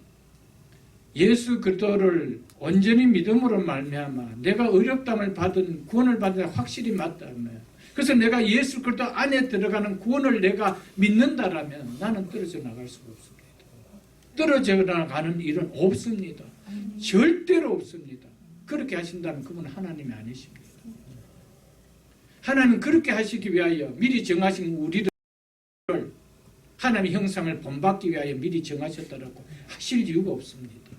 예수 그리스도를 온전히 믿음으로 말미암아 내가 어렵담을 받은 구원을 받은 확실히 맞다며, 그래서 내가 예수 그리스도 안에 들어가는 구원을 내가 믿는다라면 나는 떨어져 나갈 수가 없습니다. 떨어져 나가는 일은 없습니다. 절대로 없습니다. 그렇게 하신다면 그분은 하나님이 아니십니다. 하나님은 그렇게 하시기 위하여 미리 정하신 우리를 하나님의 형상을 본받기 위하여 미리 정하셨다라고 하실 이유가 없습니다.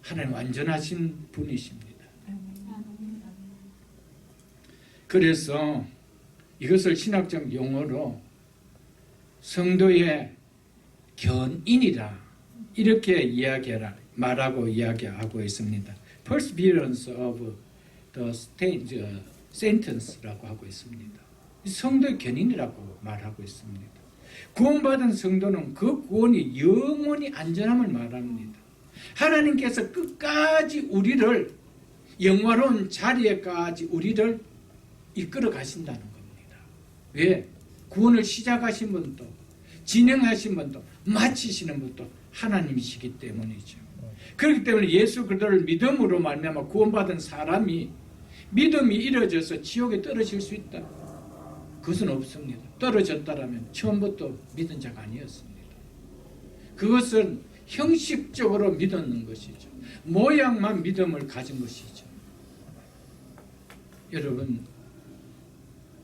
하나님 완전하신 분이십니다. 그래서 이것을 신학적 용어로 성도의 견인이라 이렇게 말하고 이야기하고 있습니다. Perseverance of the sentence라고 하고 있습니다. 성도의 견인이라고 말하고 있습니다. 구원받은 성도는 그 구원이 영원히 안전함을 말합니다. 하나님께서 끝까지 우리를 영화로운 자리에까지 우리를 이끌어 가신다는 겁니다. 왜? 구원을 시작하신 분도 진행하신 분도 마치시는 분도 하나님이시기 때문이죠. 그렇기 때문에 예수 그리스도를 믿음으로 말미암아 구원받은 사람이 믿음이 이루어져서 지옥에 떨어질 수 있다. 그것은 없습니다. 떨어졌다라면 처음부터 믿은 자가 아니었습니다. 그것은 형식적으로 믿었는 것이죠. 모양만 믿음을 가진 것이죠. 여러분,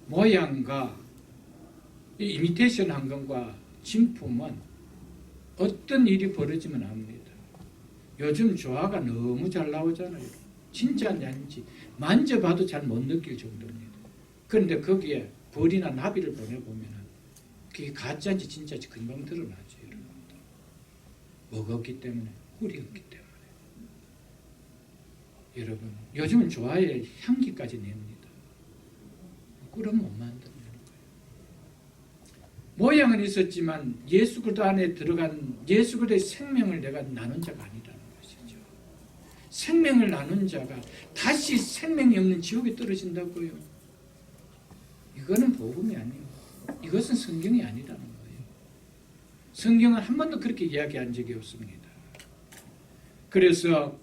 모양과 이미테이션 한 것과 진품은 어떤 일이 벌어지면 압니다. 요즘 조화가 너무 잘 나오잖아요. 진짜인지 아닌지 만져봐도 잘 못 느낄 정도입니다. 그런데 거기에 벌이나 나비를 보내보면 그게 가짜인지 진짜인지 금방 드러나죠. 여러분들. 먹었기 때문에, 뿌리었기 때문에. 여러분, 요즘은 조화의 향기까지 냅니다. 꿀은 못 만드는 거예요. 모양은 있었지만 예수 그리스도 안에 들어간 예수 그리스도의 생명을 내가 나눈 자가 아니라는 것이죠. 생명을 나눈 자가 다시 생명이 없는 지옥에 떨어진다고요. 이거는 복음이 아니에요. 이것은 성경이 아니라는 거예요. 성경은 한 번도 그렇게 이야기한 적이 없습니다. 그래서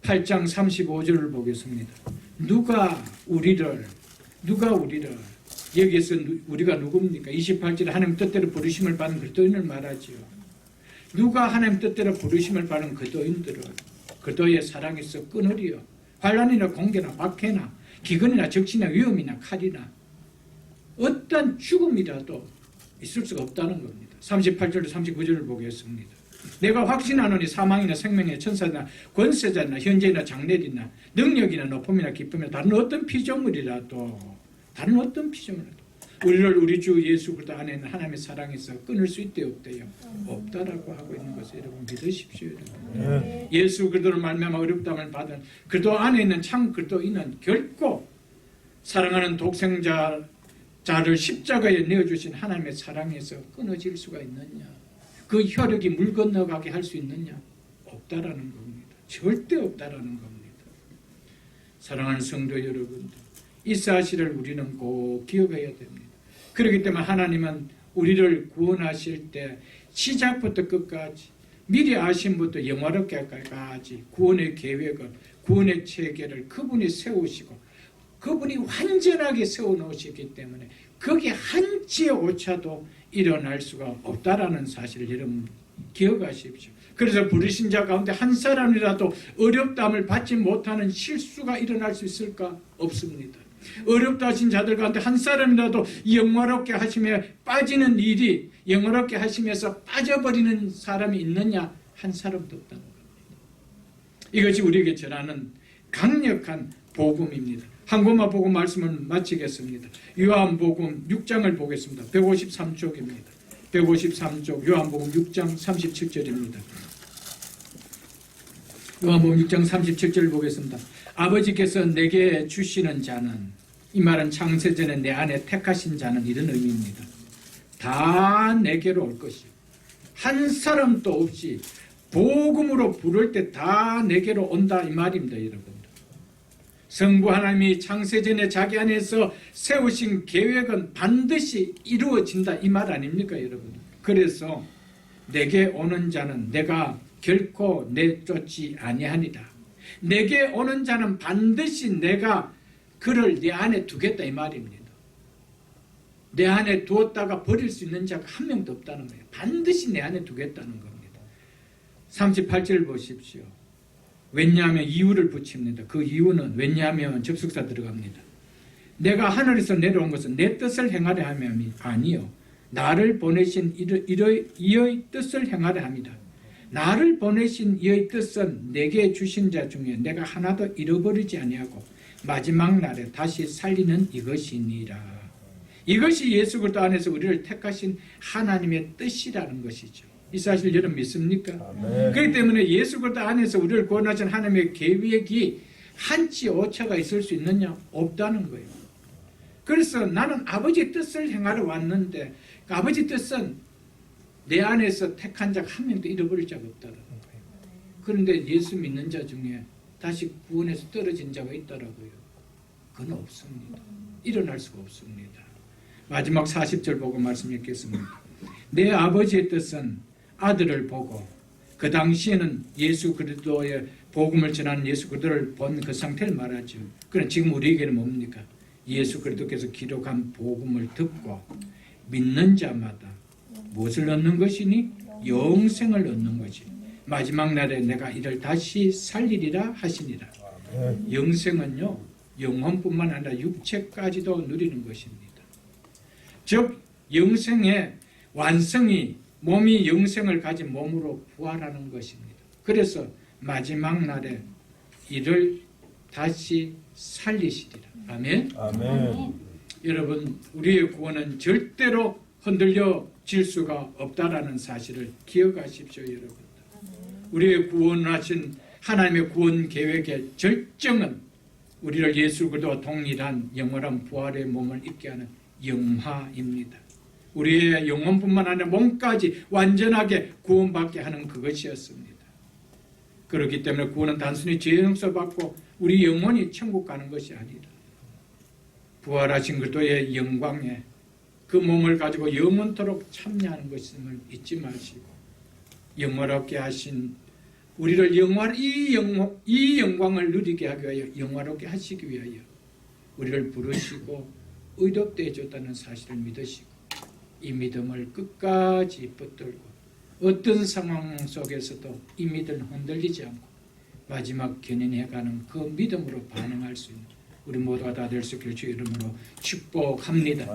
8장 35절을 보겠습니다. 누가 우리를 여기에서 우리가 누굽니까? 28절에 하나님 뜻대로 부르심을 받은 그리스도인을 말하지요. 누가 하나님 뜻대로 부르심을 받은 그리스도인들은 그도의 사랑에서 끊으리요. 환난이나 공개나 박해나 기근이나 적신이나 위험이나 칼이나 어떤 죽음이라도 있을 수가 없다는 겁니다. 38절 39절을 보겠습니다. 내가 확신하노니 사망이나 생명이나 천사나 권세자나 현재나 장래이나 능력이나 높음이나 기쁨이나 다른 어떤 피조물이라도 우리를 우리 주 예수 그리스도 안에 있는 하나님의 사랑에서 끊을 수 있대요, 없대요? 없다라고 하고 있는 것을 여러분 믿으십시오. 여러분. 예수 그리스도를 말미암아 어렵다함을 받은 그리스도 안에 있는 참 그리스도인은 결코 사랑하는 독생자를 십자가에 내어주신 하나님의 사랑에서 끊어질 수가 있느냐? 그 혈육이 물 건너가게 할 수 있느냐? 없다라는 겁니다. 절대 없다라는 겁니다. 사랑하는 성도 여러분들, 이 사실을 우리는 꼭 기억해야 됩니다. 그렇기 때문에 하나님은 우리를 구원하실 때 시작부터 끝까지 미리 아심부터 영화롭게 할까지 구원의 계획을, 구원의 체계를 그분이 세우시고 그분이 완전하게 세워놓으셨기 때문에 거기에 한치의 오차도 일어날 수가 없다라는 사실을 여러분 기억하십시오. 그래서 부르신 자 가운데 한 사람이라도 어렵다함을 받지 못하는 실수가 일어날 수 있을까? 없습니다. 어렵다 하신 자들 가운데 한 사람이라도 영화롭게 하시며 빠지는 일이 영화롭게 하시면서 빠져버리는 사람이 있느냐? 한 사람도 없다는 겁니다. 이것이 우리에게 전하는 강력한 복음입니다. 한 곳만 보고 말씀을 마치겠습니다. 요한복음 6장을 보겠습니다. 153쪽입니다. 153쪽 요한복음 6장 37절입니다. 요한복음 6장 37절을 보겠습니다. 아버지께서 내게 주시는 자는, 이 말은 창세전에 내 안에 택하신 자는 이런 의미입니다. 다 내게로 올 것이요. 한 사람도 없이 복음으로 부를 때 다 내게로 온다 이 말입니다. 여러분. 성부 하나님이 창세전에 자기 안에서 세우신 계획은 반드시 이루어진다 이 말 아닙니까 여러분. 그래서 내게 오는 자는 내가 결코 내쫓지 아니하니라. 내게 오는 자는 반드시 내가 그를 내 안에 두겠다 이 말입니다. 내 안에 두었다가 버릴 수 있는 자가 한 명도 없다는 거예요. 반드시 내 안에 두겠다는 겁니다. 38절 보십시오. 왜냐하면 이유를 붙입니다. 그 이유는 왜냐하면 접속사 들어갑니다. 내가 하늘에서 내려온 것은 내 뜻을 행하려 함이 아니요 나를 보내신 이의 뜻을 행하려 합니다. 나를 보내신 이의 뜻은 내게 주신 자 중에 내가 하나도 잃어버리지 아니하고 마지막 날에 다시 살리는 이것이니라. 이것이 예수 그리스도 안에서 우리를 택하신 하나님의 뜻이라는 것이죠. 이 사실 여러분 믿습니까? 아멘. 그렇기 때문에 예수 그리스도 안에서 우리를 구원하신 하나님의 계획이 한치 오차가 있을 수 있느냐? 없다는 거예요. 그래서 나는 아버지 뜻을 행하러 왔는데 그 아버지 뜻은 내 안에서 택한 자가 한 명도 잃어버릴 자가 없다는 거예요. 그런데 예수 믿는 자 중에 다시 구원에서 떨어진 자가 있더라고요. 그건 없습니다. 일어날 수가 없습니다. 마지막 40절 보고 말씀 읽겠습니다. 내 아버지의 뜻은 아들을 보고, 그 당시에는 예수 그리스도의 복음을 전하는 예수 그리스도를 본 그 상태를 말하죠. 그럼 지금 우리에게는 뭡니까? 예수 그리스도께서 기록한 복음을 듣고 믿는 자마다 무엇을 얻는 것이니? 영생을 얻는 것이. 마지막 날에 내가 이를 다시 살리리라 하시니라. 영생은요, 영혼뿐만 아니라 육체까지도 누리는 것입니다. 즉 영생의 완성이 몸이 영생을 가진 몸으로 부활하는 것입니다. 그래서 마지막 날에 이를 다시 살리시리라. 아멘. 아멘. 여러분, 우리의 구원은 절대로 흔들려질 수가 없다라는 사실을 기억하십시오, 여러분. 우리의 구원하신 하나님의 구원 계획의 절정은 우리를 예수 그리스도와 동일한 영원한 부활의 몸을 입게 하는 영화입니다. 우리의 영혼뿐만 아니라 몸까지 완전하게 구원받게 하는 그것이었습니다. 그렇기 때문에 구원은 단순히 죄 용서받고 우리 영혼이 천국 가는 것이 아니라 부활하신 그리스도의 영광에 그 몸을 가지고 영원토록 참여하는 것임을 잊지 마시고 영화롭게 하신 우리를 이 영광을 누리게 하기 위하여 영화롭게 하시기 위하여 우리를 부르시고 의롭게 해줬다는 사실을 믿으시고 이 믿음을 끝까지 붙들고 어떤 상황 속에서도 이 믿음을 흔들리지 않고 마지막 견인해가는 그 믿음으로 반응할 수 있는 우리 모두가 다 될 수 있기를 주 이름으로 축복합니다.